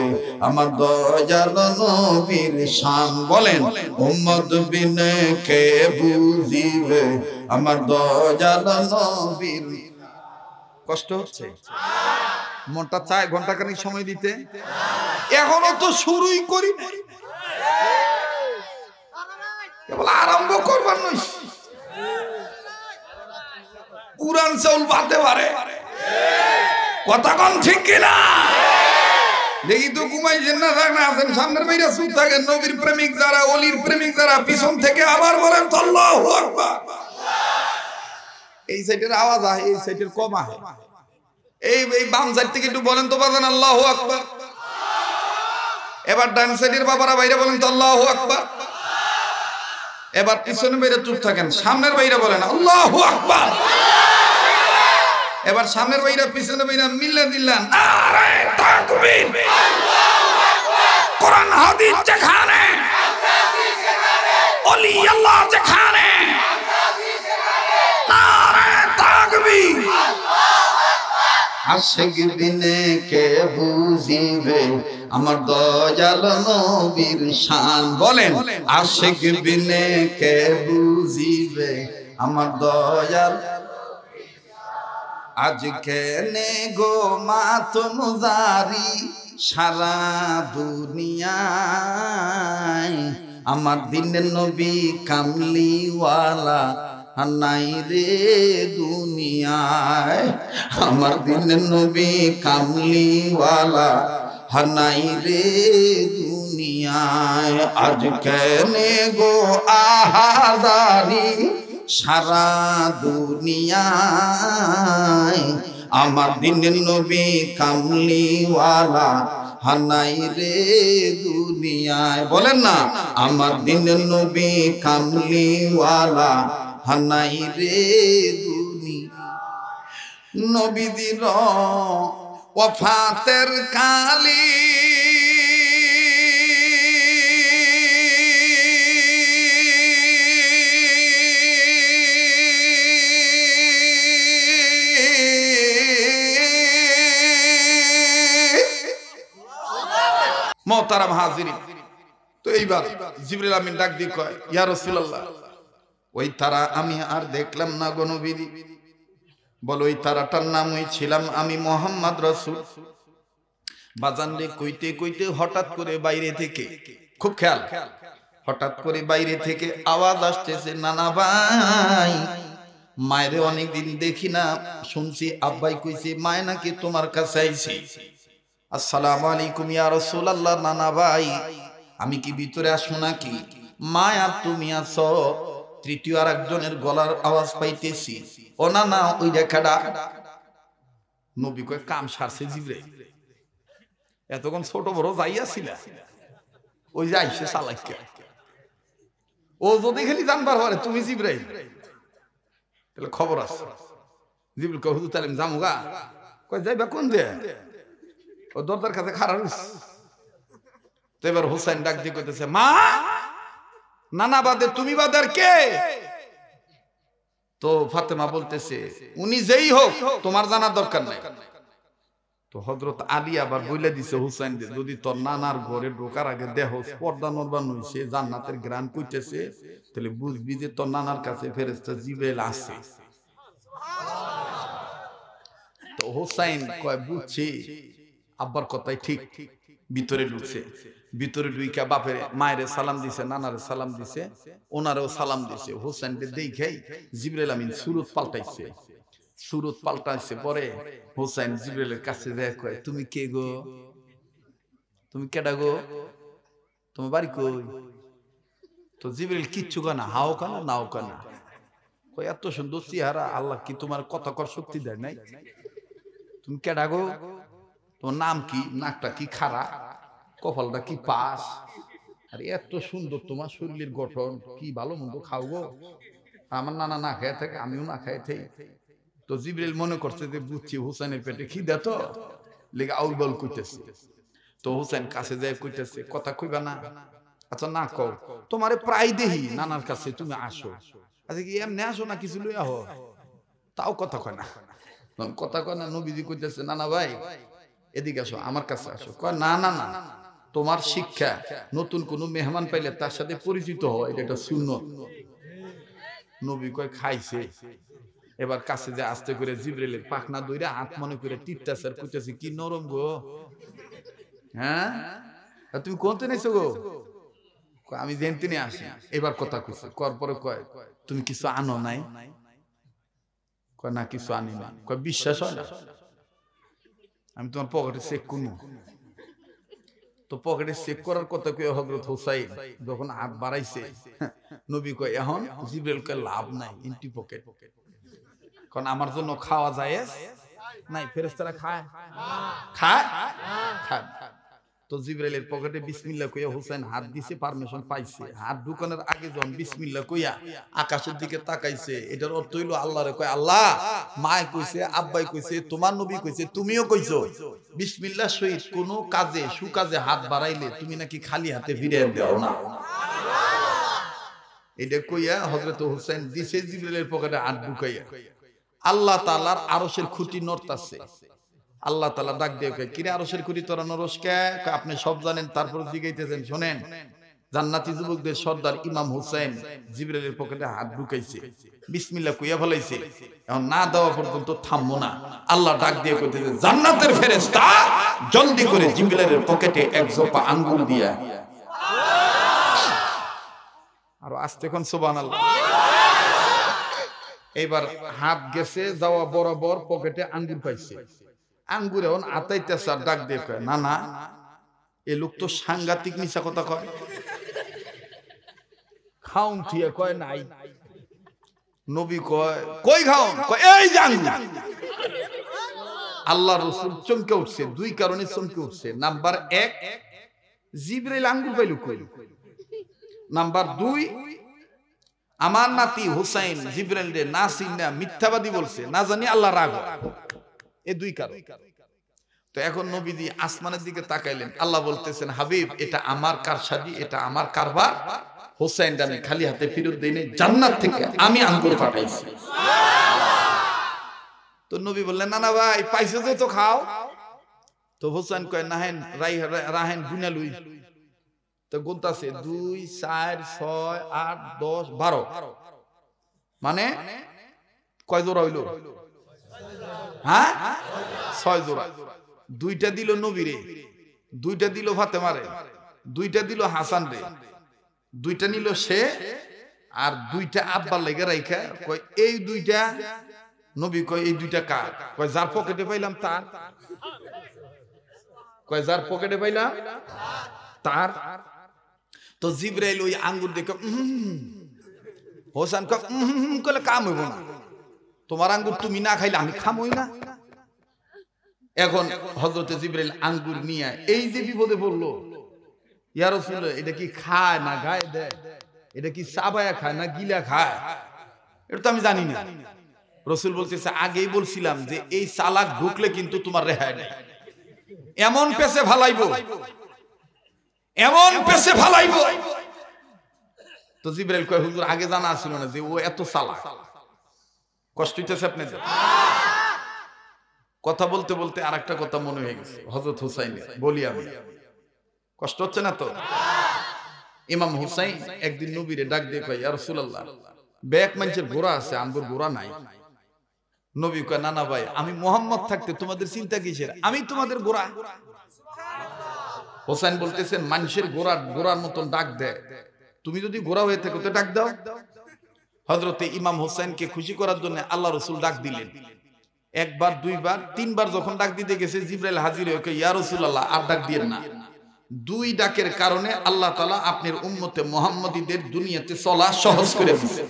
Speaker 1: আমার দয়াল নবীর শান। বলেন উম্মত বিনে কে বুঝিবে আমার দয়াল নবীর। কষ্ট হচ্ছে, মনটা চায় ঘন্টাখানিক সময় দিতে, এখনো তো শুরুই করি নাই, কেবল আরম্ভ করবার নয়। পুরান চাউল বাতে পারে, কথা কম ঠিক কিনা? দেখি তো ঘুমাইছেন না থাক না আছেন, সামনের বাইরে চুপ থাকেন। নবীর প্রেমিক যারা, অলির প্রেমিক যারা, পিছন থেকে আবার বলেন তো আল্লাহু আকবার। এই সাইডের আওয়াজ আহে, এই সাইডের কম আহে। এই বাম সাইড থেকে একটু বলেন তো বাজান আল্লাহু আকবার। এবার ডান সাইডের বাবারা বাইরে বলেন তো আল্লাহু আকবার। এবার পিছনে বাইরে চুপ থাকেন, সামনের বাইরে বলেন আল্লাহু আকবার। এবার সামনের বাইরে পিছনে বাইরে মিলে দিলেন নারে তাকবীর। কোরআন হাদিস যেখানে, ওলি আল্লাহ যেখানে, নারে তাকবীর। আশিক বিনে কে বুঝিবে আমার দয়াল নবীর শান। বলেন আশিক বিনে কে বুঝিবে আমার দয়াল। আজকে নে গো মাতম জারি সারা দুনিয়ায়, আমার দিনের নবী কামলিওয়ালা নাই রে দুনিয়ায়। আমার দিনের নবী কামলিওয়ালা নাই রে দুনিয়ায়। আজকে নে গো আহাজারি সারা দুনিয়ায়, আমার দিনের নবী কামলিওয়ালা হানাই রে দুনিয়ায়। বলেন না আমার দিনের নবী কামলিওয়ালা হানাই রে দুনিয়ায়। নবীদের ওয়াফাতের কালি মোহতারাম হাজিরিন। তো এইবার জিবরিল আমিন ডাক দিয়ে কয় ইয়া রাসূলুল্লাহ, ওই তারা আমি আর দেখলাম না গো নবী। বল ওই তারাটার নাম ওই ছিলাম আমি মুহাম্মদ রাসূল। বাজান রে কইতে কইতে হঠাৎ করে বাইরে থেকে, খুব খেয়াল, হঠাৎ করে বাইরে থেকে আওয়াজ আসতেছে নানা ভাই, মায়েরে অনেকদিন দেখি না, শুনছি আব্বাই কইছে মায় নাকি তোমার কাছে আইছে। আসসালামু আলাইকুম ইয়া রাসূলুল্লাহ। নানা ভাই আমি কি ভিতরে আসো নাকি? মা আর তুমি আছো। তৃতীয় আর একজনের গলার আওয়াজ পাইতেছি, ও না না ওই দেখাটা। নবী কয় কাম সারছে জিবরাইল, এতক্ষণ ছোট বড় যাইয়াছিল, ওই যে আইসে চালাইকে। ও যদি খালি জানবার পারে তুমি জিবরাইল, তাহলে খবর আছে। জিবরাইল কয় হুজুর তাহলে জামুগা, কয় যাইবা কোন দে, ও দরজার কাছে খারাপ হইছে। তো এবার হুসাইন ডাক দিয়ে কইতেছে, মা নানা বাদে তুমি বাদে আর কে? তো ফাতেমা বলতেছে, উনি যেই হোক তোমার জানার দরকার নাই। তো হযরত আলী আবার বইলা দিছে হুসাইন, যদি তোর নানার ঘরে ঢোকার আগে দেহ পর্দা নরবান হইছে, জান্নাতের গ্রান কইতেছে, তাহলে বুঝবি যে তোর নানার কাছে ফেরেশতা জিবরাইল আছে। তো হুসাইন কয় বুঝছি, আব্বার কথাই ঠিক। ভিতরে ঢুকছে, ভিতরে ঢুইকা বাপের মায়ের সালাম দিছে, নানারে সালাম দিছে, ওনারেও সালাম দিছে। হুসাইনকে দেখাই জিবরাইল আমিন সুরত পাল্টাইছে, সুরত পাল্টাইছে। পরে হুসাইন জিবরাইলের কাছে যায়, কয় তুমি কে গো, তুমি কেডা গো, তোমার বাড়ি কই? তো জিবরাইল কিচ্ছু কয় না, হাও কানা নাও কানা। কয় এত সুন্দর চেহারা, আল্লাহ কি তোমার কথা কর শক্তি দেয় নাই? তুমি কেডা গো, তোমার নাম কি, নাকটা কি খাড়া, কপালটা কি পাস, আর এত সুন্দর তোমার শরীরের গঠন, কি ভালো মন্দ খাও গো? আমার নানা না খেয়ে থাকে, আমিও না খেয়ে থাকি। তো জিবরাইল মনে করছে যে বুঝছি হুসাইনের পেটে খিদা, তো লেগে আউল বাউল কইতেছে। তো হুসাইন কাছে যায় কইতেছে, কথা কইবা না? আচ্ছা না কও, তোমারে প্রায় দেহি নানার কাছে তুমি আসো, আচ্ছা কি এমনি আসো না কিছু লইয়া হো? তাও কথা কয় না, কথা কয় না। নবীজি কইতেছে, নানা ভাই এদিকে আসো, আমার কাছে আসো। কয় না না না, তোমার শিক্ষা, নতুন কোন মেহমান পাইলে তার সাথে পরিচিত হওয়া, এটা একটা সুন্নত। নবী কয় খাইছে। এবার কাছে যে আস্তে করে জিবরাইলের পাখনা দইরা হাত মনে করে টিপতেছে, আর কইতেছে, কি নরম গো, হ্যাঁ তুমি কোনতে নিছো গো? আমি জেনতে নিয়ে আসি। এবার কথা কইছে, কর পরে কয় তুমি কিছু আনো নাই? কয় না কিছু আনি না। কয় বিশ্বাস হয় না, আমি তোমার পকেটে চেক করবো। তো পকেটে চেক করার কথা কয়ে হযরত হুসাইন যখন হাত বাড়াইছে, নবী কয় এখন জিবরাইল কয় লাভ নাই, এমটি পকেট। কারণ আমার জন্য খাওয়া যায় নাই, ফেরেশতারা খায় খায় খায়। তো জিবরাইলের পকেটে বিসমিল্লাহ কইয়া হুসাইন হাত দিছে, পারমিশন পাইছে। হাত ঢুকানোর আগে যখন বিসমিল্লাহ কইয়া আকাশের দিকে তাকাইছে, এটার অর্থ হইলো আল্লাহরে কয়, আল্লাহ মায় কইছে, আব্বাই কইছে, তোমার নবী কইছে, তুমিও কইছো বিসমিল্লাহ সহিত কোন কাজে সুকাজে হাত বাড়াইলে তুমি নাকি খালি হাতে ফিরে দাও না। এটা কইয়া হযরত হুসাইন দিছে জিবরাইলের পকেটে হাত ঢুকাইয়া। আল্লাহ তাআলার আরশের খুঁটি নড়তাছে। আল্লাহ তাআলা ডাক দিয়ে কয়, কিরে আরশের খুঁটি তোরা নরস কে? আপনি সব জানেন, তারপর জিগাইতেছেন। শোনেন, জান্নাতি যুবকদের সর্দার ইমাম হুসাইন জিবরাইলের পকেটে হাত ঢুকাইছে, বিসমিল্লাহ কইয়া ফেলাইছে, এখন না দেওয়া পর্যন্ত থামবো না। আল্লাহ ডাক দিয়ে কইতেছে, জান্নাতের ফেরেশতা জলদি করে জিবরাইলের পকেটে এক জোপা আঙ্গুর দিয়া। আর আস্তে কোন সুবহানাল্লাহ। এইবার হাত গেছে যাওয়া বরাবর পকেটে আঙ্গুর পাইছে। আঙ্গুর এখন আতাইতেছে, আর ডাক দিয়ে কয়, না না, এ লোক তো সাংঘাতিক মিছা কথা কয়। খাউন থিয়া কয় নাই। নবী কয়, কই খাউন? কয় এই যে আঙ্গুর। আল্লাহ রাসূল চমকে উঠছে, দুই কারণে চমকে উঠছে। নাম্বার 1, জিবরাইল আঙ্গুর পাইল কই। নাম্বার 2, আমার নাতি হুসাইন জিবরাইলকে না চিনা মিথ্যাবাদী বলছে, না জানি আল্লাহ রাগ। এই দুই কারণ। তো এখন নবীজি আসমানের দিকে তাকাইলেন, আল্লাহ বলতেছেন, হাবিব এটা আমার কারসাজি, এটা আমার কারবার। হুসাইন আমি খালি হাতে ফেরত দেই নাই, জান্নাত থেকে আমি আঙ্গুর পাঠাইছি। তো নবী বললেন, না না ভাই পাইছো যে তো খাও। তো হুসাইন কয়, নাহেন রাহেন গুনা লুই। তো গুনতাছে 2 4 6 8 10 12, মানে কয় জোড়া হইল? হ্যাঁ 6 জোড়া। 2টা দিল নবীরে, 2টা দিল ফাতেমারে, 2টা দিল হাসান রে, 2টা নিল সে, আর 2টা আব্বার লেগে রাইখা কয় এই 2টা। নবী কয় এই 2টা কার? কয় যার পকেটে পাইলাম তার। কয় যার পকেটে পাইলাম তার। তো জিবরাইল ওই আঙ্গুর দেখে হোসেন কলে কাম হইব না, তোমার আঙ্গুর তুমি না খাইলে আমি খামই না। এখন হযরতে জিবরাইল আঙ্গুর নিয়ে এই যে বিপদে পড়লো, ইয়া রাসূলুল্লাহ এটা কি খায় না গায়ে দেয়? এটা কি চাবায়া খায় না গিলা খায় এটা তো আমি জানি না। রাসূল বলতেছে আগেই বলছিলাম যে এই চালাক ঢুকলে কিন্তু তোমার রেহাই নেই, এমন পেছে ফালাইবো, এমন পেছে ফালাইবো। তো জিবরাইল কয় হুজুর আগে জানা ছিল না যে ও এত চালাক। কষ্ট হইতেছে আপনাদের? কথা বলতে বলতে আরেকটা কথা মনে হয়ে গেছে হযরত হুসাইনের, বলি আমি, কষ্ট হচ্ছে না তো? ইমাম হুসাইন একদিন নবীরে ডাক দিয়ে কয় ইয়া রাসূলুল্লাহ, বেক মানুষের ঘোড়া আছে, আমগোর ঘোড়া নাই। নবী কয় না না ভাই, আমি মুহাম্মদ থাকতে তোমাদের চিন্তা কিসের, আমি তোমাদের ঘোড়া। হুসাইন বলতেছেন মানুষের ঘোড়ার মতন ডাক দেয়, তুমি যদি ঘোড়া হয়ে থাকো তো ডাক দাও। হযরতে ইমাম হুসাইনকে খুশি করার জন্য আল্লাহ রাসূল ডাক দিলেন। একবার, দুইবার, তিনবার যখন ডাক দিতে গেছে জিবরাইল হাজির হয়ে কয় ইয়া রাসূলুল্লাহ আর ডাক দিয়েন না। দুই ডাকের কারণে আল্লাহ তাআলা আপনার উম্মতে মুহাম্মাদীদের দুনিয়াতে চলা সহজ করে দিয়েছে।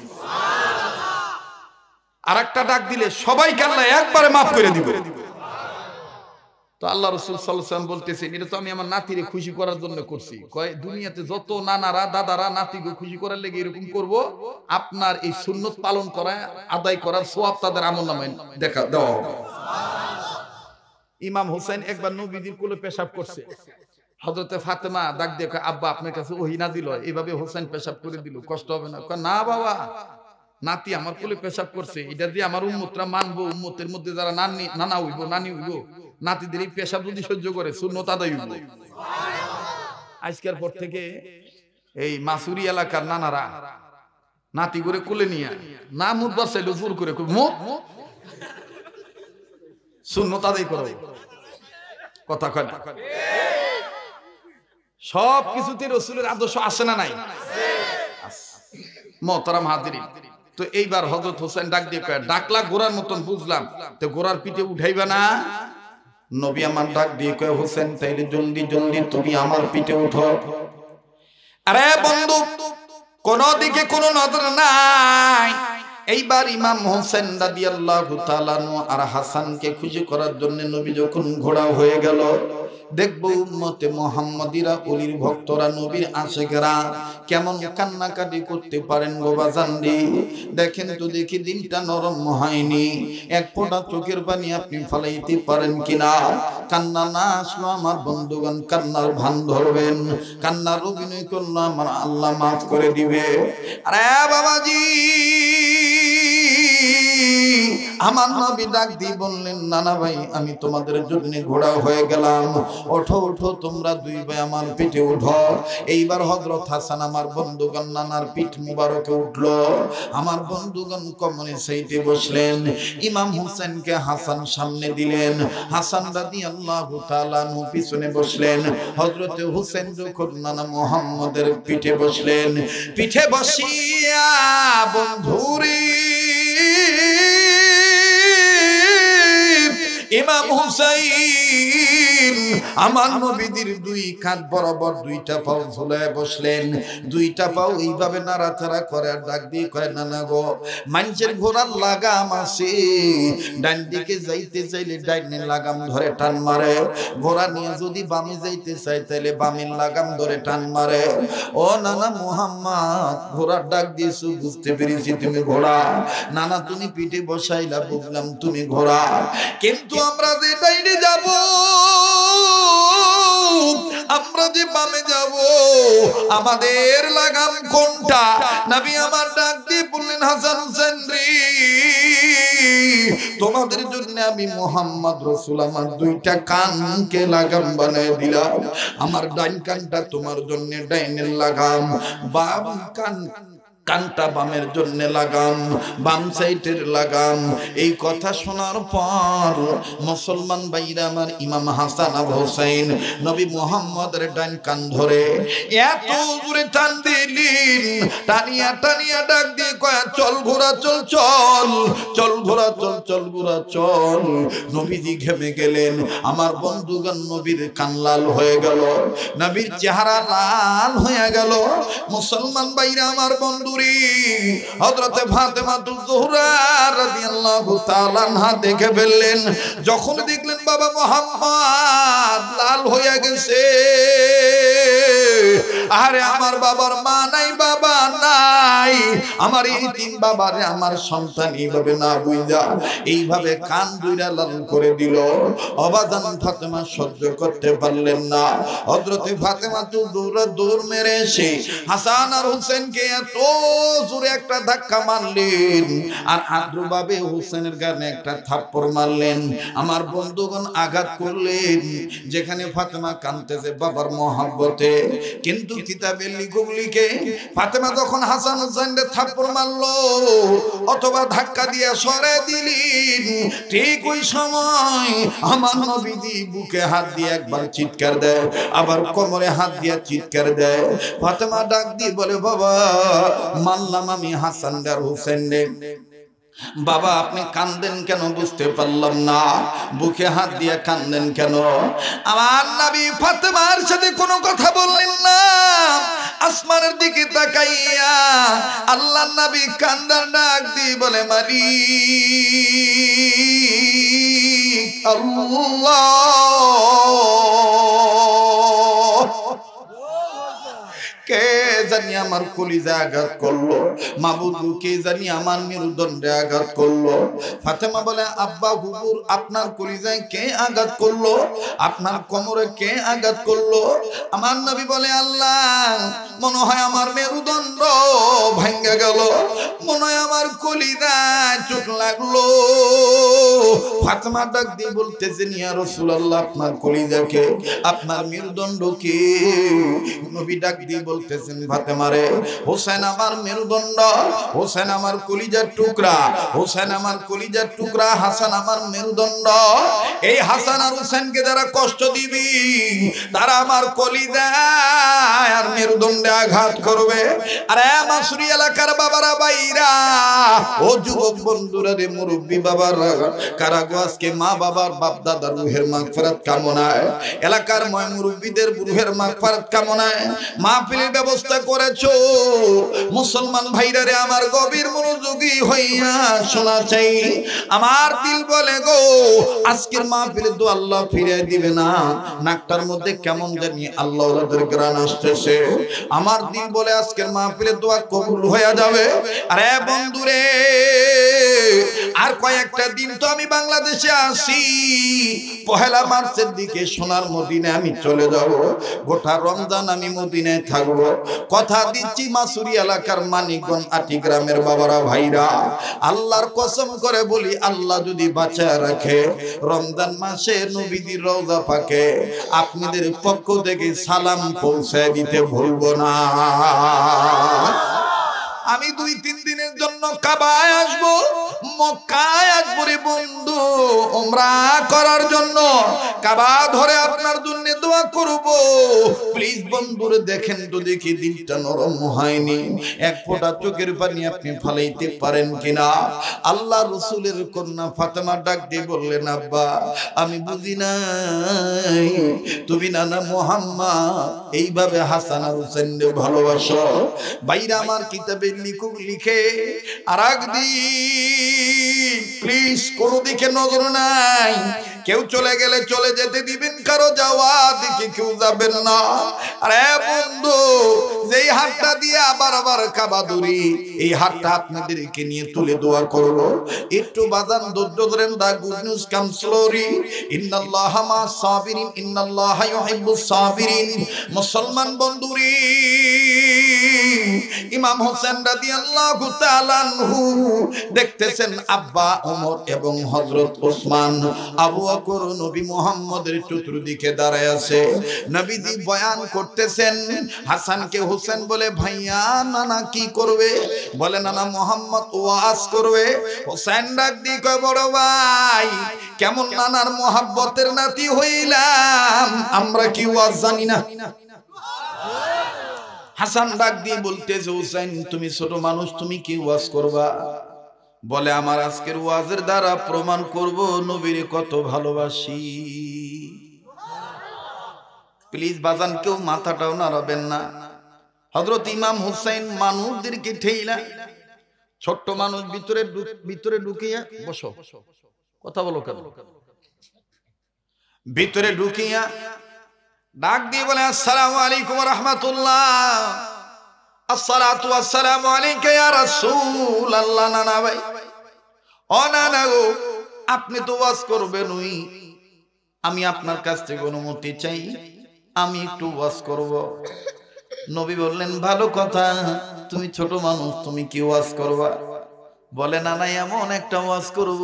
Speaker 1: আরেকটা ডাক দিলে সবাইকে আল্লাহ একবারে maaf করে দিবে। তো আল্লাহ রাসূল সাল্লাল্লাহু আলাইহি ওয়াসাল্লাম বলতেছেন এটা তো আমি আমার নাতিরে খুশি করার জন্য করছি। কয় দুনিয়াতে যত নানারা দাদারা নাতিকে খুশি করার লাগি এরকম করব, আপনার এই সুন্নাত পালন করা আদায় করার সওয়াব তাদের আমলনামায় দেখা দেওয়া হবে। ইমাম হুসাইন একবার নবীজির কোলে পেশাব করছে। হযরতে ফাতেমা ডাক দিয়ে কয় আব্বা আপনার কাছে ওহী নাযিল হয়, এইভাবে হুসাইন পেশাব করে দিল, কষ্ট হবে না? কয় না বাবা, নাতি আমার কোলে পেশাব করছে, এটা দিয়ে আমার উম্মতরা মানবো, উম্মতের মধ্যে যারা নানা হইব নানি হইব নাতিদের এই পেশাব যদি সহ্য করে সুন্নাত আদায় হইব। আজকের পর থেকে এই মাসুরি এলাকার নানারা নাতি করে কোলে নিয়ে না মুখ বাসাইলো জোর করে মুখ সুন্নাত আদায় করো, কথা কয় না? সব কিছুতে রাসূলের আদর্শ আসে না নাই? মুহতারাম হাজিরিন, তো এইবার হযরত হোসেন ডাক দিয়ে কয় ডাকলা ঘোড়ার মতন বুঝলাম, তো ঘোড়ার পিঠে উঠাইবা না? নবী আমার ডাক দিয়ে কয় হোসেন তাইলে জলদি জলদি তুমি আমার পিঠে উঠো। আরে বন্ধু, কোন দিকে কোনো নজর নাই। এইবার ইমাম হোসেন রাদিয়াল্লাহু তাআলা আর হাসানকে খুশি করার জন্য নবী যখন ঘোড়া হয়ে গেল, দেখবো উম্মতে মুহাম্মাদিরা ওলির ভক্তরা নবীর আশিকরা কেমন কান্নাকাটি করতে পারেন গো বাজানদি। দেখেন তো দেখি দিনটা নরম হয়নি, এক ফোঁটা চোখের পানি আপনি ফলাইতে পারেন কিনা? কান্না না আসলো আমার বন্ধুগণ কান্নার ভান ধরবেন, কান্নার অভিনয় করলো আমার আল্লাহ মাফ করে দিবে। আরে বাবাজি, আমার নবী ডাক দিয়ে বললেন নানা ভাই আমি তোমাদের জন্য ঘোড়া হয়ে গেলাম, ওঠো ওঠো তোমরা দুই ভাই আমার পিঠে উঠো। এইবার হযরত হাসান আমার বন্ধুগণ নানার পিঠ মুবারকে উঠলো, আমার বন্ধুগণ কমনে সাইডে বসলেন, ইমাম হোসেনকে হাসান সামনে দিলেন, হাসান রাদিয়াল্লাহু তাআলা পিছনে বসলেন। হযরতে হোসেন যখন নানা মুহাম্মদের পিঠে বসলেন, পিঠে বসিয়া বন্ধুরে ইমাম হুসাইন আমার নবীদের দুই কাঁধ বরাবর দুইটা পাও ঝুলায় বসলেন। দুইটা পাও এইভাবে নাড়াচাড়া করে আর ডাক দিয়ে কয় নানা গো, মানুষের ঘোড়ার লাগাম আছে, ডান দিকে যাইতে চাইলে ডাইনের লাগাম ধরে টান মারে, ঘোড়া নিয়ে যদি বামে যাইতে চাই তাহলে বামের লাগাম ধরে টান মারে। ও নানা মুহাম্মদ, ঘোড়ার ডাক দিয়েছো বুঝতে পেরেছি তুমি ঘোড়া, নানা তুমি পিঠে বসাইলা বুঝলাম তুমি ঘোড়া, কিন্তু আমরা যে ডাইনে যাব, আমরা যে বামে যাব, আমাদের লাগাম কোনটা? নবী আমার ডাক দিয়ে বললেন হাসান হোসেন রে, তোমাদের জন্য আমি মুহাম্মদ রাসূল আমার দুইটা কানকে লাগাম বানায় দিলাম। আমার ডাইন কানটা তোমার জন্য ডাইনের লাগাম, বাম কানটা বামের জন্য লাগাম, বাম সাইডের লাগাম। এই কথা শোনার পর মুসলমান ভাইরা আমার ইমাম হাসান আর হোসেন নবী মুহাম্মদের ডান কান ধরে এত জোরে টান দিলেন, টানিয়া টানিয়া ডাক দিয়ে কয় চল ঘোড়া চল, চল চল ঘোড়া চল, চল ঘোড়া চল। নবীজি ঘেমে গেলেন, আমার বন্ধুগণ নবীর কান লাল হয়ে গেল, নবীর চেহারা লাল হয়ে গেল। মুসলমান ভাইরা আমার বন্ধু বন্ধুরি হযরতে ফাতেমাতুজ জোহরা রাদিয়াল্লাহু তাআলা আনহা দেখে ফেললেন। যখন দেখলেন বাবা মুহাম্মদ লাল হয়ে গেছে, আরে আমার বাবার মা নাই, বাবা নাই, আমার এই তিন বাবারে আমার সন্তান এইভাবে না বুঝা এইভাবে কান দুইরা লাল করে দিল। অবাজান ফাতেমা সহ্য করতে পারলেন না। হযরতে ফাতেমাতুজ জোহরা দৌড় মেরে এসে হাসান আর হোসেনকে এত জোরে একটা ধাক্কা মারলেন আর আদ্রভাবে হোসেনের গানে একটা থাপ্পড় মারলেন। আমার বন্ধুগণ আঘাত করলেন যেখানে ফাতেমা কাঁদতেছে বাবার মহব্বতে। কিন্তু কিতাবে লিখে ফাতেমা যখন হাসান হোসেনকে থাপ্পড় মারলো অথবা ধাক্কা দিয়ে সরে দিলেন, ঠিক ওই সময় আমার নবীজি বুকে হাত দিয়ে একবার চিৎকার দেয়, আবার কোমরে হাত দিয়ে চিৎকার দেয়। ফাতেমা ডাক দিয়ে বলে, বাবা মানলাম আমি হাসান আর হোসেন রে, বাবা আপনি কান্দেন কেন বুঝতে পারলাম না, বুকে হাত দিয়ে কান্দেন কেন? আমার নবী ফাতেমার সাথে কোনো কথা বললেন না, আসমানের দিকে তাকাইয়া আল্লাহর নবী কান্দার ডাক দিয়ে বলে, মালিক আল্লাহ, কে জানি আমার কলিজা আঘাত করলো, মাবুদ কে জানি আমার মেরুদণ্ডে আঘাত করলো। ফাতেমা বলে, আব্বা হুজুর আপনার কলিজায় কে আঘাত করলো, আপনার কোমরে কে আঘাত করলো? আমার নবী বলে, আল্লাহ মনে হয় আমার মেরুদণ্ড ভাঙ্গা গেল, মনে হয় আমার কলিজায় চোট লাগলো। ফাতেমা ডাক দিয়ে বলতেছেন, ইয়া রাসূলুল্লাহ আপনার কলিজাকে, আপনার মেরুদণ্ডকে? নবী ডাক দিয়ে বলতেছেন, ফাতেমা রে, হোসেন আমার মেরুদণ্ড, হোসেন আমার কলিজার টুকরা, হোসেন আমার কলিজার টুকরা, হাসান আমার মেরুদণ্ড। এই হাসান আর হোসেনকে যারা কষ্ট দিবি তারা আমার কলিজায় আর মেরুদণ্ডে আঘাত করবে। আরে মাসুরি এলাকার বাবারা বাইরা, ও যুবক বন্ধুরা রে, মুরব্বী বাবারা, কারাগো আজকে মা বাবার বাপ দাদার রুহের মাগফিরাত কামনায়, এলাকার ময় মুরব্বীদের রুহের মাগফিরাত কামনায় মাহফিলের ব্যবস্থা করেছো। মুসলমান ভাইরা রে, আমার গভীর মনোযোগী হইয়া শোনা চাই। আমার দিল বলে গো, আজকের মাহফিলে তো আল্লাহ ফিরিয়ে দিবে না, নাকটার মধ্যে কেমন জানি আল্লাহ ওদের গ্রান আসতেছে। আমার দিল বলে আজকের মাহফিলে দোয়া কবুল হয়ে যাবে। আরে বন্ধুরে, আর কয়েকটা দিন তো আমি বাংলাদেশে আসি, পহেলা মার্চের দিকে সোনার মদিনায় আমি চলে যাব, গোটা রমজান আমি মদিনায় থাকবো। কথা দিচ্ছি মাসুরি এলাকার মানিকগঞ্জ আটি গ্রামের বাবারা ভাইরা, আল্লাহর কসম করে বলি, আল্লাহ যদি বাঁচায় রাখে রমজান মাসে নবীজির রওজা পাকে আপনাদের পক্ষ থেকে সালাম পৌঁছায় দিতে ভুলবো না। আমি 2-3 দিনের জন্য কাবায় আসবো, মক্কায় আসবো রে বন্ধু, উমরা করার জন্য। কাবা ধরে আপনার জন্য দোয়া করব। প্লিজ বন্ধুরে দেখেন তো দেখি দিলটা নরম হয়নি, এক ফোঁটা চোখের পানি আপনি ফালাইতে পারেন কিনা। আল্লাহ রাসূলের কন্যা ফাতেমা ডাক দিয়ে বললেন, আব্বা আমি বুঝি নাই তুমি নানা মুহাম্মদ এইভাবে হাসান আর হোসেনকে ভালোবাসো। বাইরে আমার কিতাবে লিখে আর একদিন প্লিজ কোনো দিকে নজর নাই, কেউ চলে গেলে চলে যেতে দিবেন, কারো যাওয়া দিকে কেউ যাবেন না। আরে বন্ধু, যেই হাতটা দিয়ে আবার কাবা ধরি, এই হাতটা আপনাদেরকে নিয়ে তুলে দোয়া করব। একটু বাজান ধৈর্য ধরেন, দা গুড নিউজ কাম স্লোলি, ইন্নাল্লাহা মা'আস সাবিরিন, ইন্নাল্লাহা ইউহিব্বুস সাবিরিন। মুসলমান বন্ধুরি, ইমাম হোসেন রাদিয়াল্লাহু তাআলা আনহু দেখতেছেন আব্বা ওমর এবং হযরত ওসমান, আবু বকর নবী মুহাম্মদের চতুর্দিকে দাঁড়ায় আছে। নবীজি বয়ান করতেছেন, হাসানকে হোসেন বলে, ভাইয়া নানা কি করবে? বলে, নানা মুহাম্মদ ওয়াজ করবে। হোসেন ডাক দিয়ে কয়, বড় ভাই কেমন নানার মোহাব্বতের নাতি হইলাম, আমরা কি ওয়াজ জানি না? হাসান ডাক দিয়ে বলতেছে, হোসেন তুমি ছোট মানুষ, তুমি কি ওয়াজ করবা? বলে, আমার আজকের ওয়াজের দ্বারা প্রমাণ করব নবীরে কত ভালোবাসি। প্লিজ বাজান কেউ মাথাটাও নাড়াবেন না। হযরত ইমাম হুসাইন মানুষদেরকে ঠেইলা, ছোট্ট মানুষ ভিতরে ঢুকিয়া, বসো, কথা বলো কেন, ভিতরে ঢুকিয়া ডাক দিয়ে বলে, আসসালামু আলাইকুম ওয়া রাহমাতুল্লাহ, আসসালাতু ওয়াসসালামু আলাইকা ইয়া রাসূলুল্লাহ। নানা ভাই, ও নানা গো, আপনি তো ওয়াজ করবেনই, আমি আপনার কাছ থেকে অনুমতি চাই, আমি একটু ওয়াজ করব। নবী বললেন, ভালো কথা, তুমি ছোট মানুষ, তুমি কি ওয়াজ করবা? বলে, নানা এমন একটা ওয়াজ করব,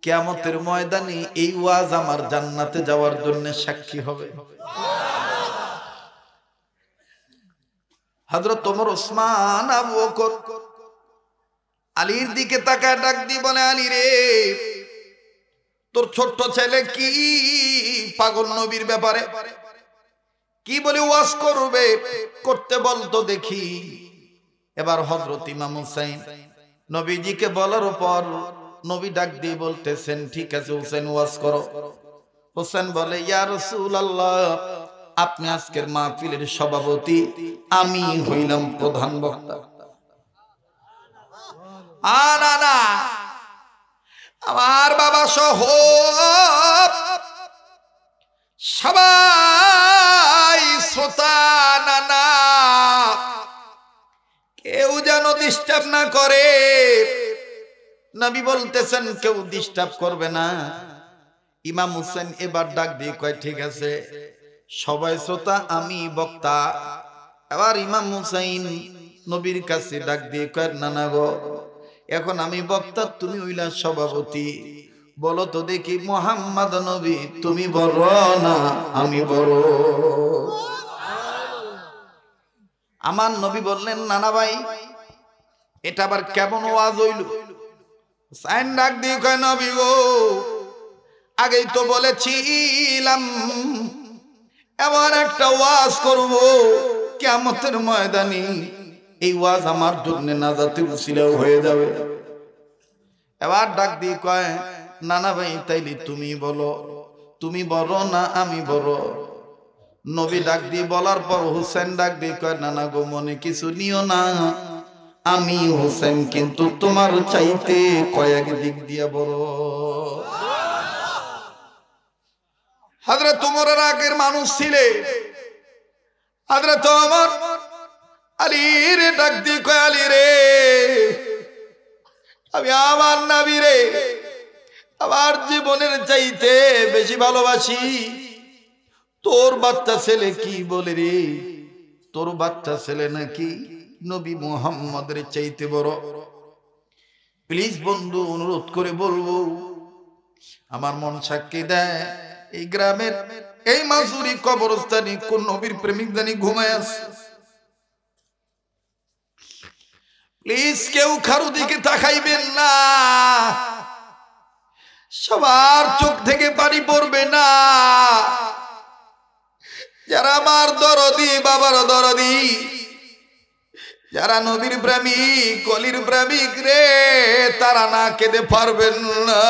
Speaker 1: কিয়ামতের ময়দানে এই ওয়াজ আমার জান্নাতে যাওয়ার জন্য সাক্ষী হবে। হযরত ওমর, ওসমান, আবু বকর আলীর দিকে তাকায় ডাক দিয়ে বলে, আলী রে, তোর ছোট্ট ছেলে কি পাগল নবীর ব্যাপারে কি বলে ওয়াজ করবে, করতে বলতো দেখি। এবার হযরত ইমাম হুসাইন নবীজিকে বলার পর নবী ডাক দিয়ে বলতেছেন, ঠিক আছে হুসাইন, ওয়াজ করো। হুসাইন বলে, ইয়া রাসূলুল্লাহ, আপনি আজকের মাহফিলের সভাপতি, আমি হইলাম প্রধান বক্তা। না, আমার বাবা সহ সবাই শ্রোতা, নানা কেউ যেন ডিস্টার্ব না করে। নবী বলতেছেন, কেউ ডিস্টার্ব করবে না। ইমাম হুসেন এবার ডাক দিয়ে কয়, ঠিক আছে, সবাই শ্রোতা, আমি বক্তা। এবার ইমাম হুসাইন নবীর কাছে ডাক দিয়ে কয়, নানা গো, এখন আমি বক্তা, তুমি হইলা সভাপতি, বলো তো দেখি, মুহাম্মদ নবী তুমি বড় না আমি বড়? আমার নবী বললেন, নানা ভাই, এটা আবার কেমন ওয়াজ হইল? সাইন ডাক দিয়ে কয়, নবী গো, আগেই তো বলেছিলাম এমন একটা ওয়াজ করব কিয়ামতের ময়দানে, এই ওয়াজ আমার জন্য নাজাতের উসিলা হয়ে যাবে। এবার ডাক দিয়ে কয়, নানা ভাই, তাইলে তুমি বলো, তুমি বড় না আমি বড়? নবী ডাক দিয়ে বলার পর হুসেন ডাক দিয়ে কয়, নানা গো, মনে কিছু নিও না, আমি হুসেন কিন্তু তোমার চাইতে কয়েক দিক দিয়ে বড়। হযরত ওমরের আগের মানুষ ছিলে, হযরত ওমর আলীর ডাক দিয়ে কয়, আলী রে, আমি আমার নবী রে আমার জীবনের চাইতে বেশি ভালোবাসি। তোর বাচ্চা ছেলে কি বলে রে, তোর বাচ্চা ছেলে নাকি নবী মুহাম্মদের চাইতে বড়? প্লিজ বন্ধু, অনুরোধ করে বলবো, আমার মন সাক্ষী দেয়, এই গ্রামের এই মাসুরি কবরস্থানে কোন নবীর প্রেমিক জানি ঘুমায় আছে? প্লিজ কেউ কারো দিকে তাকাইবেন না, সবার চোখ থেকে পানি পড়বে না। যারা আমার দরদি, বাবার দরদি, যারা নবীর প্রেমিক, কলির প্রেমিক রে, তারা না কেঁদে পারবেন না।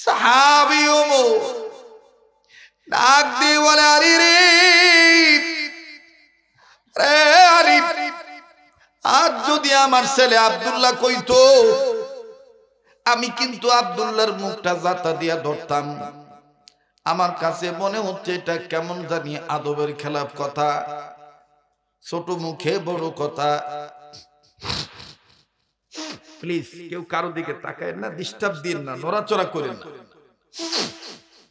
Speaker 1: সাহাবী ওমর ডাক দিয়ে বলে, আলী রে, আলী, আজ যদি আমার ছেলে আব্দুল্লাহ কইতো, আমি কিন্তু আব্দুল্লাহর মুখটা জাতা দিয়া ধরতাম। আমার কাছে মনে হচ্ছে এটা কেমন জানি আদবের খেলাফ কথা, ছোট মুখে বড় কথা। প্লিজ কেউ কারো দিকে তাকায় না, ডিস্টার্ব দিন না, নড়াচড়া করেন না,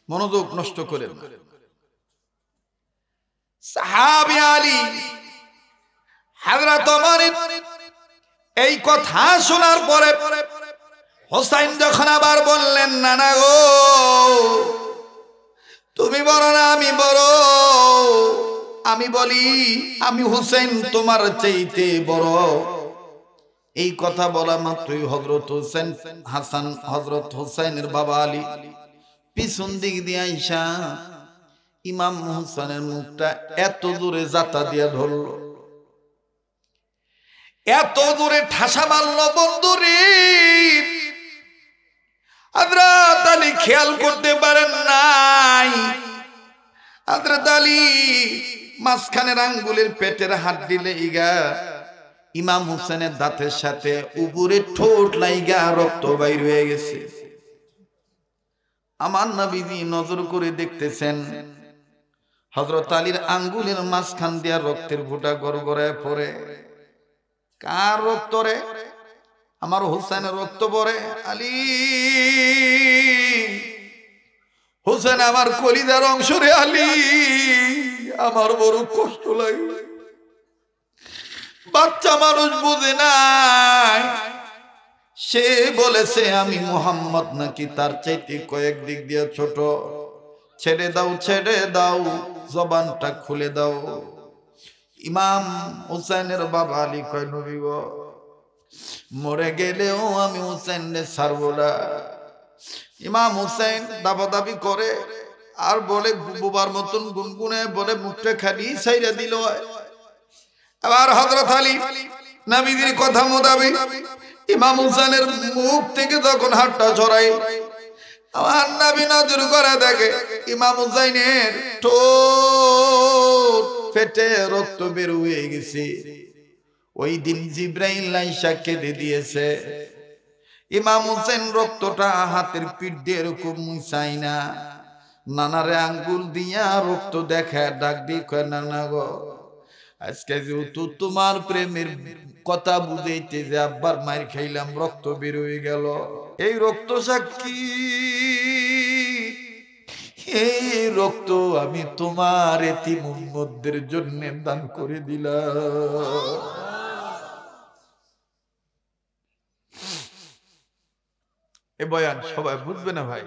Speaker 1: মনোযোগ নষ্ট করেন না। সাহাবী আলী হযরত ওমরের এই কথা শোনার পরে হুসাইন যখন আবার বললেন, নানা গো, তুমি বড় না আমি বড়? আমি বলি, আমি হুসাইন তোমার চাইতে বড়। এই কথা বলা মাত্রই হযরত হুসাইন, হাসান, হযরত হুসাইনের বাবা আলী পিছন দিক দিয়ে আইসা ইমাম হুসাইনের মুখটা এত জোরে জাতা দিয়া ধরল, এত জোরে ঠাসা মারল, বন্ধুরে হযরত আলী খেয়াল করতে পারেন নাই। হযরত আলী মাঝখানের আঙ্গুলের পেটের হাড্ডি লাইগা ইমাম হোসেনের দাঁতের সাথে উপরে ঠোঁট লাইগা রক্ত বাইর হয়ে গেছে। আমার নবীজি নজর করে দেখতেছেন হযরত আলীর আঙ্গুলের মাঝখান দিয়া রক্তের ফোঁটা গড়গড়ায় পড়ে। কার রক্ত রে? আমার হোসেনের রক্ত পড়ে। আলী হোসেন আমার কলিজার অংশ রে আলী, আমার বড় কষ্ট লাগে। বাচ্চা মানুষ বুঝে নাই, সে বলেছে আমি মুহাম্মদ নাকি তার চাইতে কয়েক দিক দিয়ে ছোট। ছেড়ে দাও, ছেড়ে দাও, জবানটা খুলে দাও। ইমাম হোসেনের বাবা আলী কয় নবী গো, মরে গেলেও আমি হোসেনকে ছাড়বো না। ইমাম হোসেন দাবাদাবি করে আর বলে বুবার মতন গুনগুনে বলে মুখটা খালি ছাইরা দিল। আবার হযরত আলী নবীজির কথা মোতাবেক ইমাম হোসেনের মুখ থেকে যখন হাতটা ছড়াই, আমার নবী নজর করে দেখে ইমাম হোসেনের ঠোঁট ফেটে রক্ত বের হয়ে গেছে। ওই দিন জিবরাইল আইসা কেঁদে দিয়েছে। ইমাম হোসেন রক্তটা হাতের পিঠ দিয়ে এরকম মুছাই না, নানারে আঙ্গুল দিয়া রক্ত দেখা ডাক দিয়ে কয় নানা গো, আজকে যেহেতু তোমার প্রেমের কথা বুঝাইতে যে আব্বার মার খাইলাম, রক্ত বের হয়ে গেল, এই রক্ত সাক্ষী, এই রক্ত আমি তোমার এতিম উম্মতদের জন্য দান করে দিলাম। এ বয়ান সবাই বুঝবে না ভাই,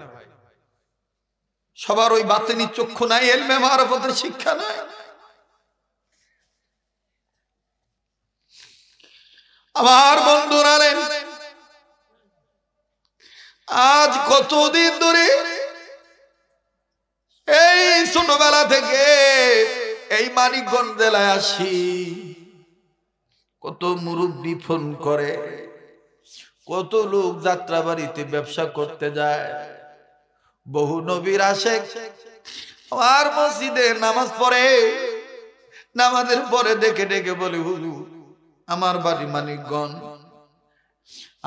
Speaker 1: সবার ওই বাতেনি চক্ষু নাই, ইলমে মারিফতের শিক্ষা নাই। আমার বন্ধুরা, আজ কতদিন ধরে এই ছোটবেলা থেকে এই মানিকগঞ্জ জেলায় আসি, কত মুরব্বী ফোন করে, কত লোক যাত্রা বাড়িতে ব্যবসা করতে যায়, বহু নবীর আশেক আর মসজিদে নামাজ পড়ে, নামাজের পরে ডেকে ডেকে বলে হুজুর আমার বাড়ি মানিকগঞ্জ,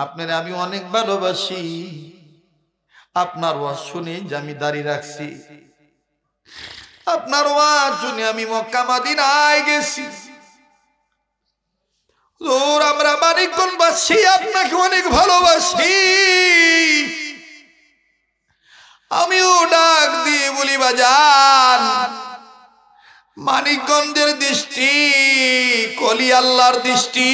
Speaker 1: আপনার আমি অনেক ভালোবাসি, আপনার ওয়াজ শুনে যে আমি দাঁড়িয়ে রাখছি, আপনার ওয়াজ শুনে আমি মক্কা মদিনায় গেছি, হুজুর আমরা মানিকগঞ্জবাসী আপনাকে অনেক ভালোবাসি। আমিও ডাক দিয়ে বলি বাজান, মানিকগঞ্জের দৃষ্টি কলি আল্লাহর দৃষ্টি,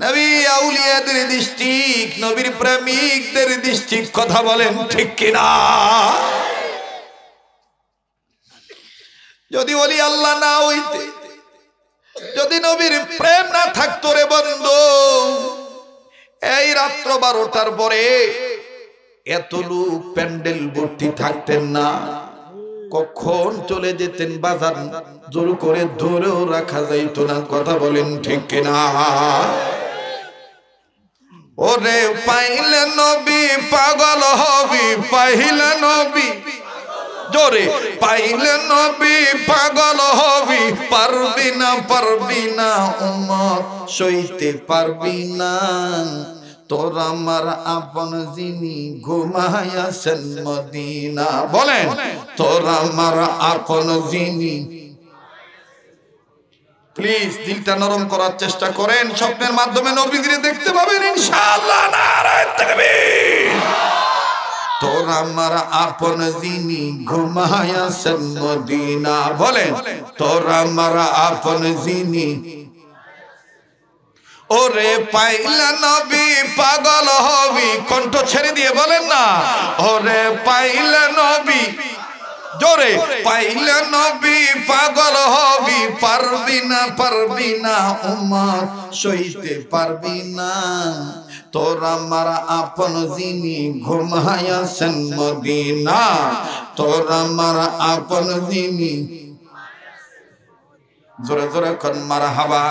Speaker 1: নবী আউলিয়াদের দৃষ্টি, নবীর প্রেমিকদের দৃষ্টি, কথা বলেন ঠিক কিনা? যদি ওলি আল্লাহ না হইতে, যদি নবীর প্রেম না থাকতো রে বন্ধু, এই রাত্র 12টার পরে এত লোক প্যান্ডেল ভর্তি থাকতেন না, কখন চলে যেতেন বাজার জোর করে ধরেও রাখা যাইতো না, কথা বলেন ঠিক কিনা? ওরে পাইলে নবী পাগল হবি, পাইলে নবী, জোরে পাইলে নবী পাগল হবি, পারবি না পারবি না উম্মত সইতে পারবি না, তোর আমার আপন যিনি ঘুমায়াছেন মদিনা, বলেন তোর আমার আপন যিনি। প্লিজ দিলটা নরম করার চেষ্টা করেন, স্বপ্নের মাধ্যমে নবীজিকে দেখতে পাবেন ইনশাআল্লাহ। নারায়ে তাকবীর। তোর আমার আপন যিনি ঘুমায়াছেন মদিনা, বলেন তোর আমার আপন যিনি। ওরে পাইলে নবী পাগল হবি, কণ্ঠ ছেড়ে দিয়ে বলেন না, ওরে পাইলে নবী, জোরে পাইলে নবী পাগল হবি, পারবি না পারবি না উম্মত সইতে পারবি না, তোর আমার আপন যিনি ঘুমায়াছেন মদিনা, তোর আমার আপন যিনি। জোরে জোরে কোন মারহাবা।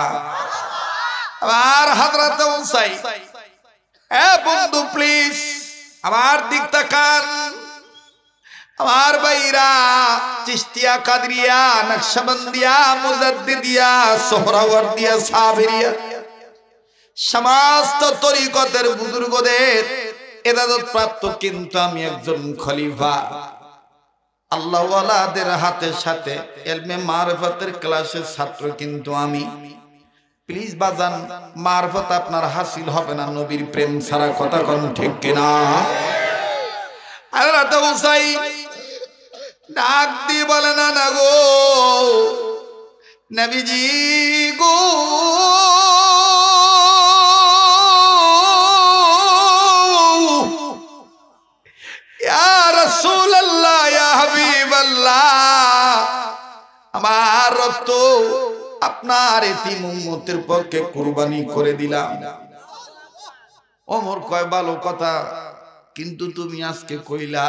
Speaker 1: আবার হযরত উসাই, এ বন্ধু প্লিজ আমার দিক তাকান, আমার ভাইরা চিশতিয়া, কাদরিয়া, নকশবন্দিয়া, মুজাদ্দিদিয়া, সোহরাওয়ার্দিয়া, সাবেরিয়া সমস্ত তরিকতের বুজুর্গদের ইবাদত প্রাপ্ত কিন্তু আমি একজন খলিফা। আল্লাহ ওয়ালাদের হাতে সাথে ইলমে মারিফতের ক্লাসের ছাত্র কিন্তু আমি। প্লিজ বাজান, মারিফত আপনার হাসিল হবে না নবীর প্রেম ছাড়া, কথা কোন ঠিক কিনা? হযরত হুসাইন ডাক দিয়ে বলে, না না গো নবীজি গো, ইয়া রাসূলুল্লাহ, ইয়া হাবিবাল্লাহ, আমার রক্ত আপনার এতিম উম্মতের পক্ষে কুরবানি করে দিলাম। ওমর কয়, ভালো কথা, কিন্তু তুমি আজকে কইলা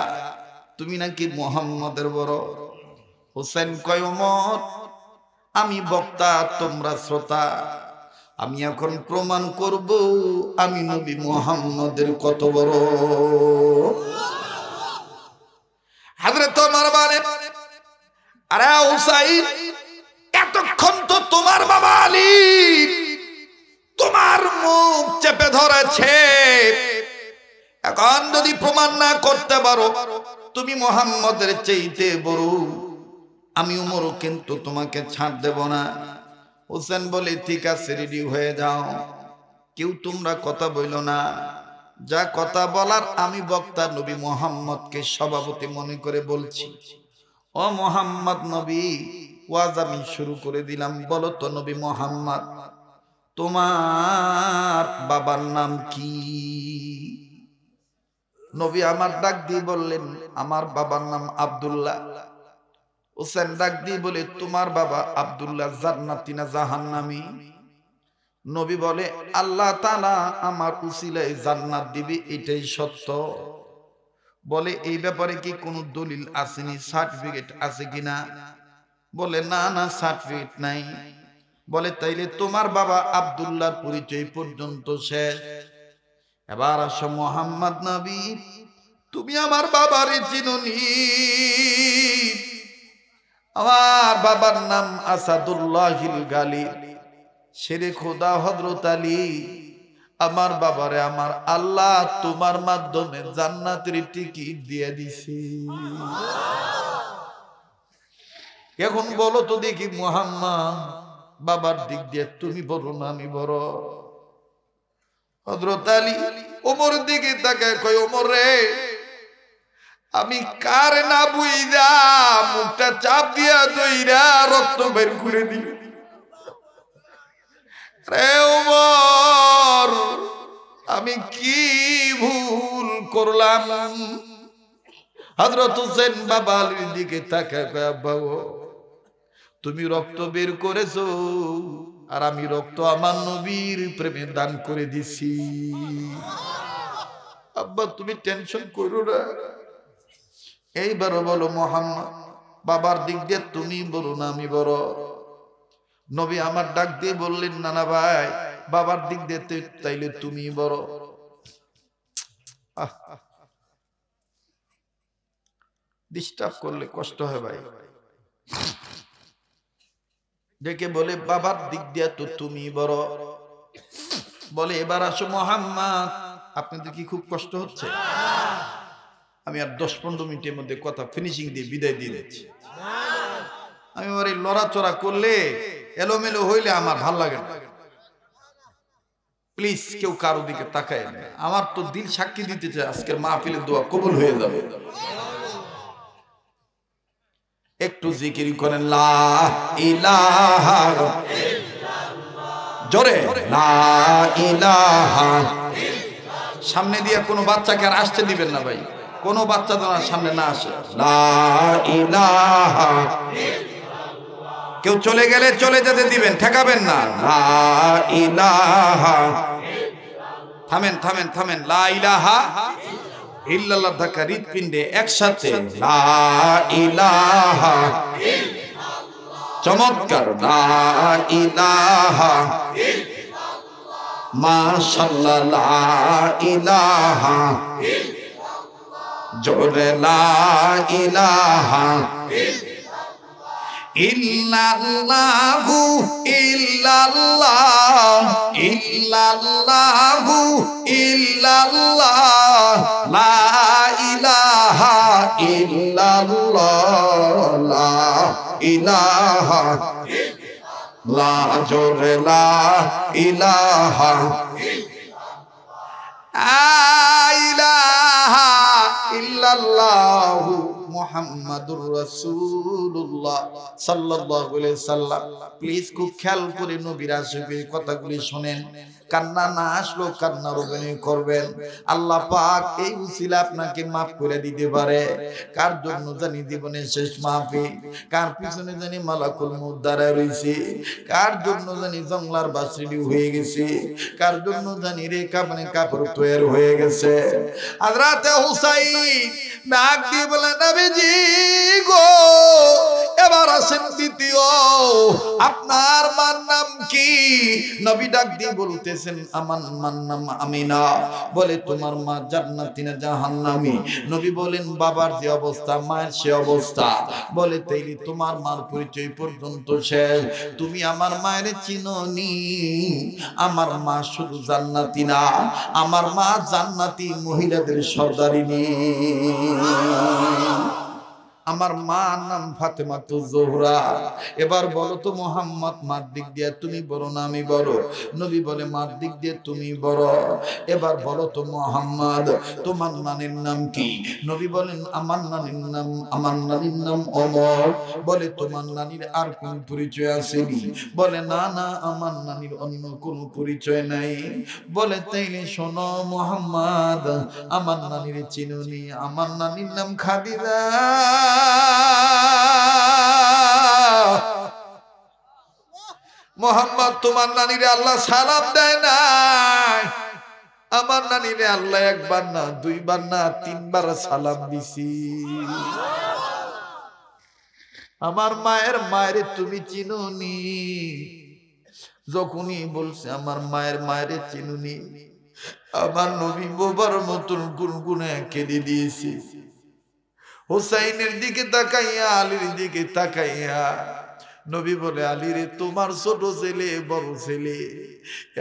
Speaker 1: তুমি নাকি মুহাম্মাদের বড়। হোসেন কয়, ওমর আমি বক্তা, তোমরা শ্রোতা, আমি এখন প্রমাণ করব আমি নবী মুহাম্মাদের কত বড়। হযরত ওমর বলে, আরে হুসাইন, এতক্ষণ তো তোমার বাবা আলী তোমার মুখ চেপে ধরেছে, এখন যদি প্রমাণ না করতে পারো তুমি মুহাম্মাদের চাইতে বড়, আমি উমরও কিন্তু তোমাকে ছাড় দেব না। হোসেন বলে, ঠিক আছে, রেডি হয়ে যাও, কেউ তোমরা কথা বইলো না, যা কথা বলার আমি বক্তা নবী মুহাম্মদকে সভাপতি মনে করে বলছি। ও মুহাম্মদ নবী, ওয়াজ আমি শুরু করে দিলাম। বলো তো নবী মুহাম্মদ, তোমার বাবার নাম কি? নবী আমার ডাক দিয়ে বললেন, আমার বাবার নাম আব্দুল্লাহ। হোসেন ডাক দিয়ে বলে, তোমার বাবা আব্দুল্লাহ জান্নাতি না জাহান্নামী? নবী বলে, আল্লাহ তাআলা আমার উসিলায় জান্নাত দিবে, এটাই সত্য। বলে, এই ব্যাপারে কি কোনো দলিল আসেনি, সার্টিফিকেট আছে কিনা? বলে, না না, সার্টিফিকেট নাই। বলে, তাইলে তোমার বাবা আব্দুল্লাহর পরিচয় পর্যন্ত শেষ। এবার আসো মুহাম্মদ নবী, তুমি আমার বাবারে চিনোনি? আমার বাবার নাম আসাদুল্লাহিল গালিব, শেরে খোদা হযরত আলী। আমার বাবারে আমার আল্লাহ তোমার মাধ্যমে জান্নাতের টিকিট দিয়ে দিছে। এখন বলো তো দেখি মুহাম্মদ, বাবার দিক দিয়ে তুমি বড় না আমি বড়? হযরত আলী ওমরের দিকে তাকায় কয়, ওমর রে, আমি কার না বুইরা মুখটা চাপ দিয়া দইরা রক্ত বের করে দিল। রে ওমর, আমি কি ভুল করলাম? হযরত হোসেন বাবা আলীর দিকে তাকায় কয়, আব্বা তুমি রক্ত বের করেছো, আর আমি রক্ত আমার নবীর প্রেমে দান করে দিছি। আব্বা তুমি টেনশন করো না। এইবার বলো মুহাম্মদ, বাবার দিক দিয়ে তুমি বলো না আমি বড়? নবী আমার ডাক দিয়ে বললেন, না না ভাই, বাবার দিক দিয়ে তাইলে তুমি বড়। ডিস্টার্ব করলে কষ্ট হয় ভাই। ডেকে বলে, বাবার দিক দিয়ে তো তুমি বড়। বলে, এবার আসো মুহাম্মদ, আপনাদের কি খুব কষ্ট হচ্ছে? আমি আর 10-15 মিনিটের মধ্যে কথা ফিনিশিং দিয়ে বিদায় দিয়ে দিচ্ছি। আমি ওর এই লড়াচড়া করলে, এলোমেলো হইলে আমার ভাল লাগে না। প্লিজ কেউ কারো দিকে তাকায় না। আমার তো দিল সাক্ষী দিতে চায় আজকের মাহফিলের দোয়া কবুল হয়ে যাবে। একটু জিকির করেন, লা ইলাহা ইল্লাল্লাহ, জোরে লা ইলাহা। সামনে দিয়ে কোনো বাচ্চাকে আর আসতে দিবেন না ভাই, কোনো বাচ্চা যেন সামনে না আসে। লা ইলাহা ইল্লাল্লাহ। কেউ চলে গেলে চলে যেতে দিবেন, ঠেকাবেন না। লা ইলাহা ইল্লাল্লাহ। থামেন থামেন থামেন। লা ইলাহা ইল্লাল্লাহ ধাক্কা হৃৎপিণ্ডে একসাথে। লা ইলাহা ইল্লাল্লাহ। চমৎকার। লা ইলাহা ইল্লাল্লাহ। মাশাআল্লাহ। লা ইলাহা ইল্লাল্লাহ। জোরে লা ইলাহা ইল্লাল্লাহু ইল্লাল্লাহ ইল্লাল্লাহু ইল্লাল্লাহ লা ইলাহা ইল্লাল্লাহ লা ইলাহা লা জোরে লা ইলাহা ইলাহা ইল্লাল্লাহু মুহাম্মাদুর রাসূলুল্লাহ সাল্লাল্লাহু আলাইহি সাল্লাম। প্লিজ খুব খেয়াল করে নবীর আশিকের কথাগুলি শুনেন। কান্না না আসলো কান্নার অভিনয় করবেন। আল্লাহ পাক এই উসিলা আপনাকে মাফ করে দিতে পারে। কার জন্য জানি জীবনের শেষ মাহফিল, কার পিছনে জানি মালাকুল মউত দাঁড়ায় রইছে, কার জন্য জানি জংলার বাসিডি হয়ে গেছে, কার জন্য জানি রে কাপড়ে কাপড় তৈরি হয়ে গেছে। হযরতে হুসাইন ডাক দিয়ে বলে নবীজি গো এবার আসেন দ্বিতীয়, আপনার মার নাম কি? নবী ডাক দিয়ে বলতেছেন আমার মার নাম আমিনা। বলে তোমার মা জান্নাতি না জাহান্নামী? নবী বলেন বাবার যে অবস্থা মায়ের সে অবস্থা। বলে তাইলে তোমার মার পরিচয় পর্যন্ত শেষ, তুমি আমার মায়ের চিনোনি। আমার মা শুধু জান্নাতি না, আমার মা জান্নাতি মহিলাদের সর্দারিনী। আমার মা নাম ফাতেমাতুজ জোহরা। এবার বলো তো মুহাম্মদ মার দিক দিয়ে তুমি বড় না আমি বড়? নবী বলে মার দিক দিয়ে তুমি বড়। এবার বলো তো মুহাম্মদ তোমার নানির নাম কি? নবী বলেন আমার নানির নাম ওমর। বলে তোমার নানির আর কোন পরিচয় আসেনি? বলে না না আমার নানির অন্য কোনো পরিচয় নাই। বলে তাইলে শোনো মুহাম্মদ আমার নানির চিনুনি, আমার নানির নাম খাদিজা। মুহাম্মদ তোমার নানিরে আল্লাহ সালাম দেয় নাই? আমার নানিরে আল্লাহ একবার না দুইবার না তিনবার সালাম দিছি। আমার মায়ের তুমি চিনুনি? যখনই বলছে আমার মায়ের চিনুনি, আমার নবী বোবার মতন গুনগুনে কেঁদে দিয়েছি। হুসাইনের দিকে তাকাইয়া আলীর দিকে তাকাইয়া নবী বলে আলী রে তোমার ছোট ছেলে বড় ছেলে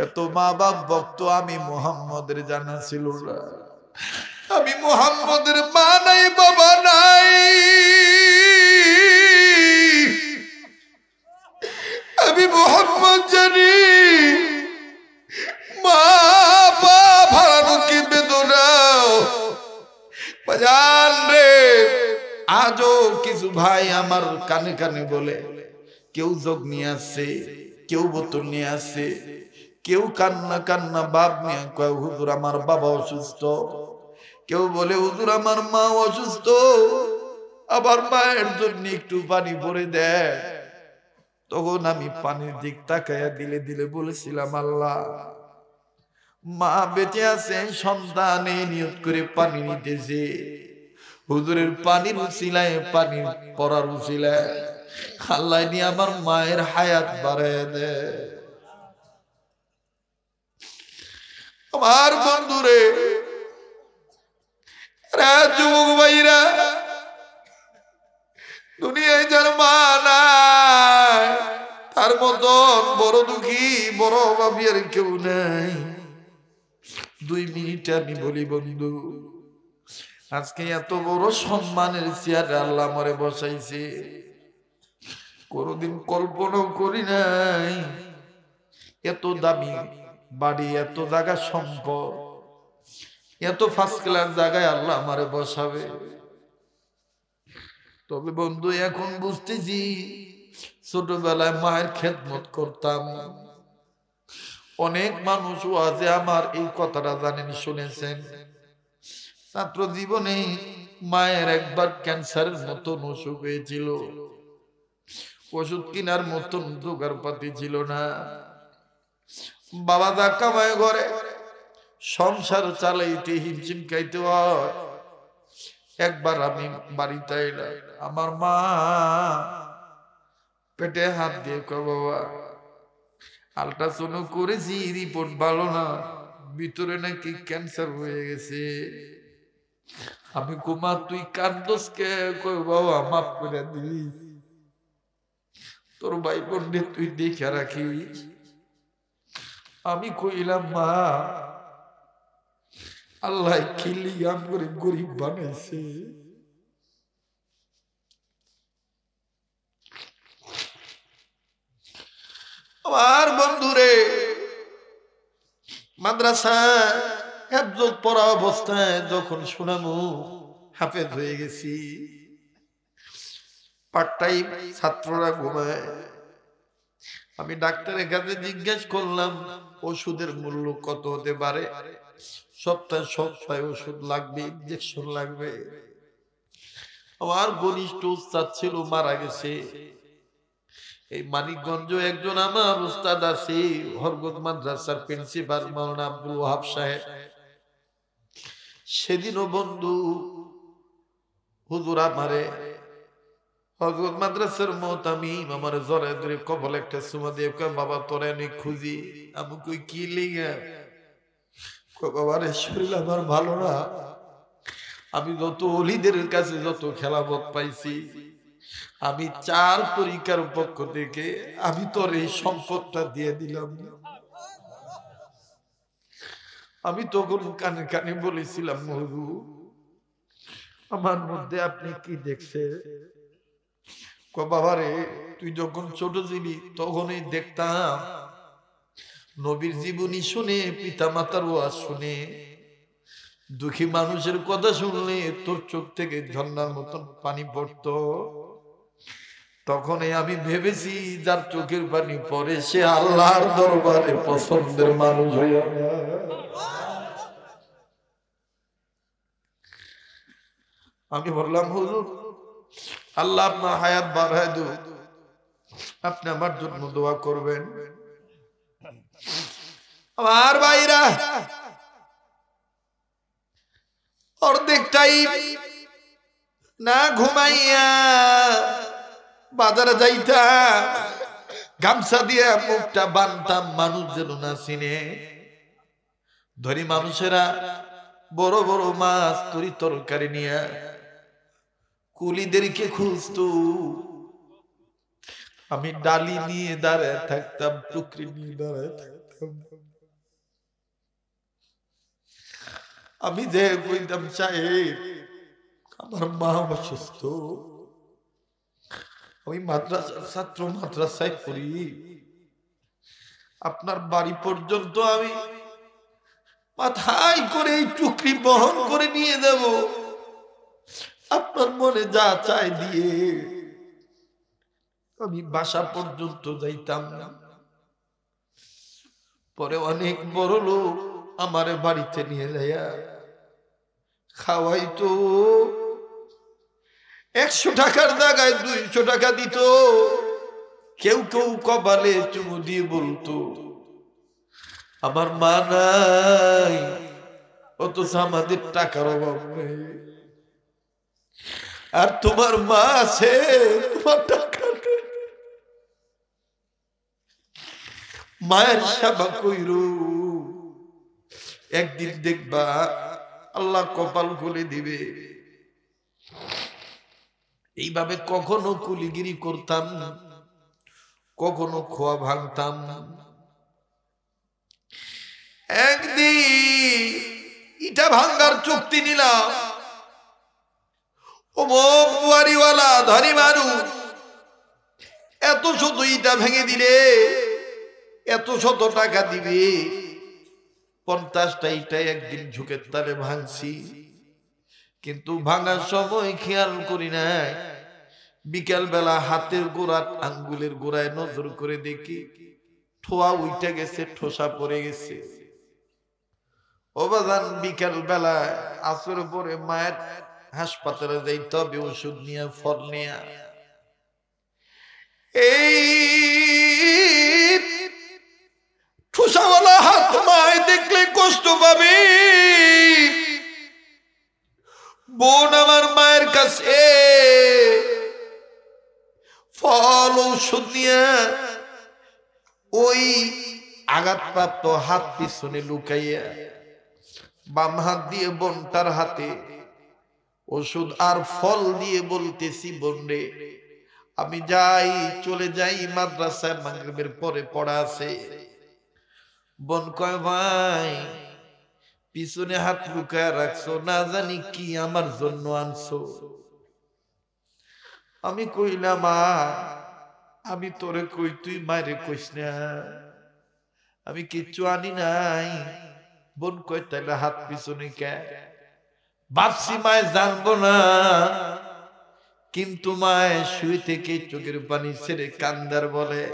Speaker 1: এত মা বাপ ভক্ত আমি মুহাম্মদের জানা ছিল না। আমি মুহাম্মদের মা নাই বাবা নাই, আমি মুহাম্মদ জানি মা বাপ হারানো কি বেদনা। বাজান রে আজও কিছু ভাই আমার কানে কানে বলে, কেউ যোগ নিয়ে আসছে, কেউ বোতল নিয়ে আসছে, কেউ কান্না কান্না বাপ নিয়ে কয় হুজুর আমার বাবা অসুস্থ, কেউ বলে হুজুর আমার মা অসুস্থ, আবার মায়ের জন্য একটু পানি ভরে দেয়। তখন আমি পানির দিক তাকাইয়া দিলে দিলে বলেছিলাম আল্লাহ মা বেঁচে আছে, সন্তানে নিয়ত করে পানি নিতেছে, হুজুরের পানির উসিলায় পানি পড়ার উসিলায় আল্লাহ নিয়ে আমার মায়ের হায়াত বাড়ায় দেয়। আমার বন্ধুরে যুবক ভাইরা, দুনিয়ায় যার মা নাই তার মতন বড় দুঃখী বড় অভাবী আর কেউ নাই। 2 মিনিট আমি বলি বন্ধু, আজকে এত বড় সম্মানের চেয়ারে আল্লাহ আমারে বসাইছে, কোনদিন কল্পনাও করি নাই এত দামি বাড়ি, এত জায়গা সম্পদ, এত ফার্স্ট ক্লাস জায়গায় আল্লাহ আমারে বসাবে। তবে বন্ধু এখন বুঝতেছি ছোটবেলায় মায়ের খেদমত করতাম। অনেক মানুষ আছে আমার এই কথাটা জানেন শুনেছেন, ছাত্র জীবনে মায়ের একবার ক্যান্সারের মতন অসুখ হয়েছিল, ওষুধ কেনার মতন জোগাড় পাতি ছিল না। বাবা দা কামায় ঘরে সংসার চালাইতে হিমশিম খাইতে হয়। একবার আমি বাড়িতে এলাম, আমার মা পেটে হাত দিয়ে কয় বাবা আল্ট্রাসাউন্ড করেছি রিপোর্ট ভালো না, ভিতরে নাকি ক্যান্সার হয়ে গেছে। আমি কুমা তুই কান্দসকে কই বাবা মাফ করে দিস, তোর ভাই বোনকে তুই দেখে রাখিস। আমি কইলাম মা আল্লাহ খিলি গান করে গরিব বানাইছে, আমার বন্ধুরে মাদ্রাসা হেফজ পড়া অবস্থায় যখন শোনামু হাফেজ হয়ে গেছি, পার্ট টাইম ছাত্ররা ঘুমায়, আমি ডাক্তারের কাছে জিজ্ঞেস করলাম ওষুধের মূল্য কত হতে পারে, সপ্তাহে সপ্তাহে ওষুধ লাগবে, ইনজেকশন লাগবে। আমার ঘনিষ্ঠ উস্তাদ ছিল, মারা গেছে। এই মানিকগঞ্জ একজন আমার উস্তাদ আছে, হরগত মাদ্রাসার প্রিন্সিপাল মাওলানা আব্দুল ওয়াহাব সাহেব। সেদিনও বন্ধু হুজুর আমারে হযরত মাদ্রাসার মুতামিম আমারে জড়ায় ধরে কপাল একটা চুমা দিয়ে কয় বাবা তোরে আমি খুঁজি। আমি কই কি লিগা? কয় বাবা রে শরীর আমার ভালো না, আমি যত ওলিদের কাছে যত খেলাফত পাইছি, আমি 4 তরিকার পক্ষ থেকে আমি তোর এই সম্পদটা দিয়ে দিলাম। আমি তখন কানে কানে বলেছিলাম হুজুর আমার মধ্যে আপনি কি দেখছেন? বাবারে তুই যখন ছোট ছিলি তখনই দেখতাম নবীর জীবনী শুনে, পিতা মাতার ওয়াজ শুনে, দুঃখী মানুষের কথা শুনলে তোর চোখ থেকে ঝর্ণার মতন পানি পড়তো। তখনই আমি ভেবেছি যার চোখের পানি পড়ে সে আল্লাহর দরবারে পছন্দের মানুষ হয়ে। আমি বললাম হুজুর আল্লাহ আপনার হায়াত বাড়ায় দেব, আপনি আমার জন্য দোয়া করবেন। আমার ভাইরা অর্ধেকটাই না ঘুমাইয়া বাজারে যাইতাম, গামছা দিয়ে মুখটা বানতাম মানুষ যেন না চিনে। ধনী মানুষেরা বড় বড় মাছ তরি তরকারি নিয়ে কুলিদেরকে খুঁজত, আমি ডালি নিয়ে দাঁড়ায় থাকতাম, টুকরি নিয়ে দাঁড়ায় থাকতাম। আমি যে কইতাম সাহেব আমার মা অসুস্থ, আমি মাদ্রাসার ছাত্র, মাদ্রাসায় পড়ি, আপনার বাড়ি পর্যন্ত আমি মাথায় করে এই টুকরি বহন করে নিয়ে যাব, আপনার মনে যা চাই দিয়ে আমি বাসা পর্যন্ত যাইতাম না। পরে অনেক বড় লোক আমারে বাড়িতে নিয়ে যাইয়া খাওয়াইতো, 100 টাকার জায়গায় 200 টাকা দিত। কেউ কেউ কপালে চুমু দিয়ে বলতো আমার মা নাই, অথচ আমাদের টাকার অভাব নেই, আর তোমার মা আছে, তোমার টাকা নেই। মায়ের সেবা কইরো, একদিন দেখবা আল্লাহ কপাল খুলে দিবে। এইভাবে কখনো কুলিগিরি করতাম, কখনো খোয়া ভাঙতাম। একদিন ইটা ভাঙ্গার চুক্তি নিলাম, ও বাড়িওয়ালা ধনী মানুষ, এত শত ইটা ভেঙে দিলে এত শত টাকা দিবে। 50টা ইটা একদিন ঝুঁকের তালে ভাঙছি, কিন্তু ভাঙার সময় খেয়াল করি নাই, বিকেল বেলা হাতের গোড়া আঙ্গুলের গোড়ায় নজর করে দেখি ঠোয়া উইটা গেছে, ঠোসা পড়ে গেছে। ও বাজান বিকেল বেলা আসর পরে মায়ের হাসপাতালে যাইতে হবে ওষুধ নিয়ে, ফল নিয়ে। এই ঠোসাওয়ালা হাত মায় দেখলে কষ্ট পাবে। বোন আমার মায়ের কাছে ফল ঔষধ নিয়ে ওই আঘাতপ্রাপ্ত হাত পিছনে লুকাইয়া বাম হাত দিয়ে বোনটার হাতে ওষুধ আর ফল দিয়ে বলতেছি, বোন রে আমি যাই, চলে যাই, মাদ্রাসায় মাগরিবের পরে পড়া আছে। বোন কয় ভাই পিছনে হাত লুকায় রাখছো, না জানি কি আমার জন্য আনছো। আমি কইলাম মা আমি তোরে কই, তুই মায়েরে কইস না, আমি কিচ্ছু আনি নাই। বোন কয় তাহলে হাত পিছনে কে? ভাবছি মায়ে জানবো না, কিন্তু মায়ে শুয়ে থেকে চোখের পানি ছেড়ে কান্দার বলে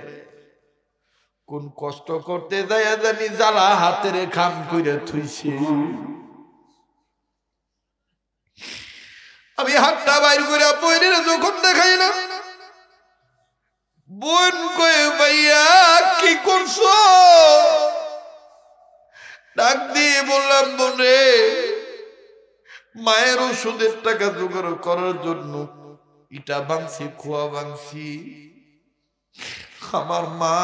Speaker 1: কোন কষ্ট করতে যায় জানি জ্বালা হাতের খাম কইরা থুইছি। আমি হাতটা বাইর করে বইরে যখন দেখাই না, বোন কয়ে ভাইয়া কি করছো? ডাক দিয়ে বললাম বোনে মায়ের ওষুধের টাকা জোগাড় করার জন্য ইটা ভাঙছি, খোয়া ভাঙছি। আমার মা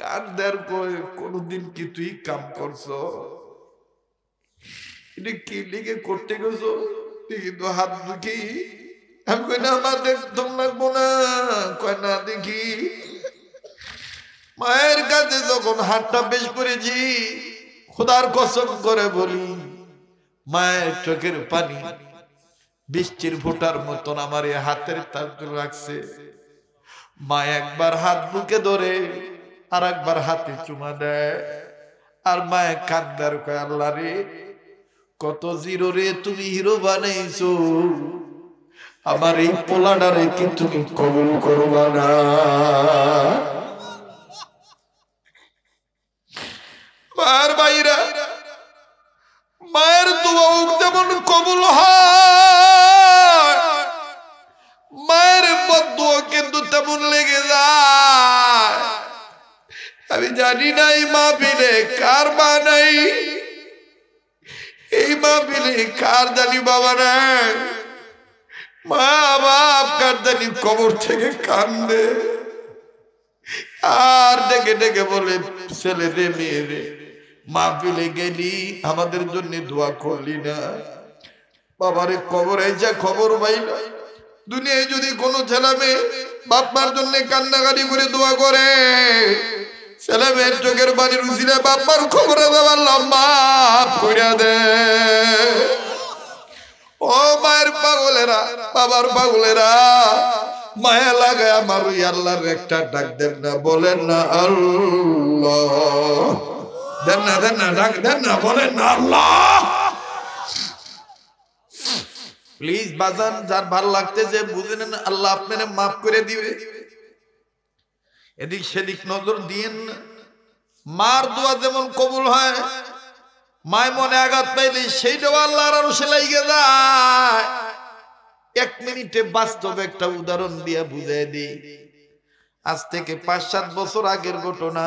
Speaker 1: কান্দার কয়ে কোনদিন কি তুই কাম করছো? এটা কি লিগে করতে গেছো? কিন্তু হাত দুঃখী। আমি কই না মা দেখতাম লাগবো না। কয় না দেখি। মায়ের কাছে যখন হাতটা বেশ করেছি, খোদার কসম করে বলি মায়ের চোখের পানি বৃষ্টির ফোঁটার মতন আমার এই হাতের তালু রাখছে। মা একবার হাত বুকে ধরে আর একবার হাতে চুমা দেয়, আর মায়ের কান্দার কয় আল্লাহ রে কত জিরো রে তুমি হিরো বানাইছো, আমার এই পোলাডারে কি তুমি কবুল করবা না? মায়ের বাইরা মায়ের দোয়া যেমন কবুল হয়, মায়ের বদদোয়া কিন্তু তেমন লেগে যায়। আমি জানি না এই মাহফিলে কার মা নাই, এই মাহফিলে কার জানি বাবা নাই। মা বাপ কার জানি কবর থেকে কান্দে আর ডেকে ডেকে বলে ছেলে রে মেয়ে রে মাহফিলে গেলি আমাদের জন্য দোয়া করলি না। বাবারে কবরে যা খবর পাইল, দুনিয়ায় যদি কোনো ছেলে মেয়ে বাপমার জন্য কান্নাকাটি করে দোয়া করে, ছেলে মেয়ের চোখের বাড়ির উচিলে বাপমার খবরে দেওয়ার মাফ কইরা দে। ও মায়ের পাগলেরা, বাবার পাগলেরা, মায়া লাগায় আমার ওই আল্লাহর একটা ডাক দেন না, বলেন না আল্লাহ, দেন না দেন না, ডাক দেন না, বলেন না আল্লাহ। প্লিজ বাজান, যার ভাল লাগতেছে বুঝে নেন, আল্লাহ আপনারে মাফ করে দিবে। এদিক সেদিক নজর দিয়েন না। মার দোয়া যেমন কবুল হয়, মায় মনে আঘাত পাইলে সেইটাও আল্লাহর আরশে লাইগা যায়। এক মিনিটে বাস্তব একটা উদাহরণ দিয়া বুঝাই দিই। আজ থেকে ৫-৭ বছর আগের ঘটনা।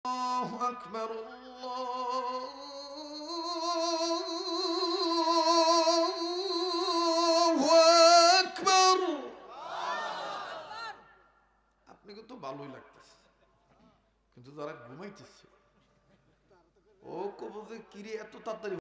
Speaker 1: আল্লাহু আকবার, আল্লাহু আকবার। আপনাকে তো ভালোই লাগতেছে, কিন্তু যারা ঘুমাইতেছে ও কব যে কিরে এত তাড়াতাড়ি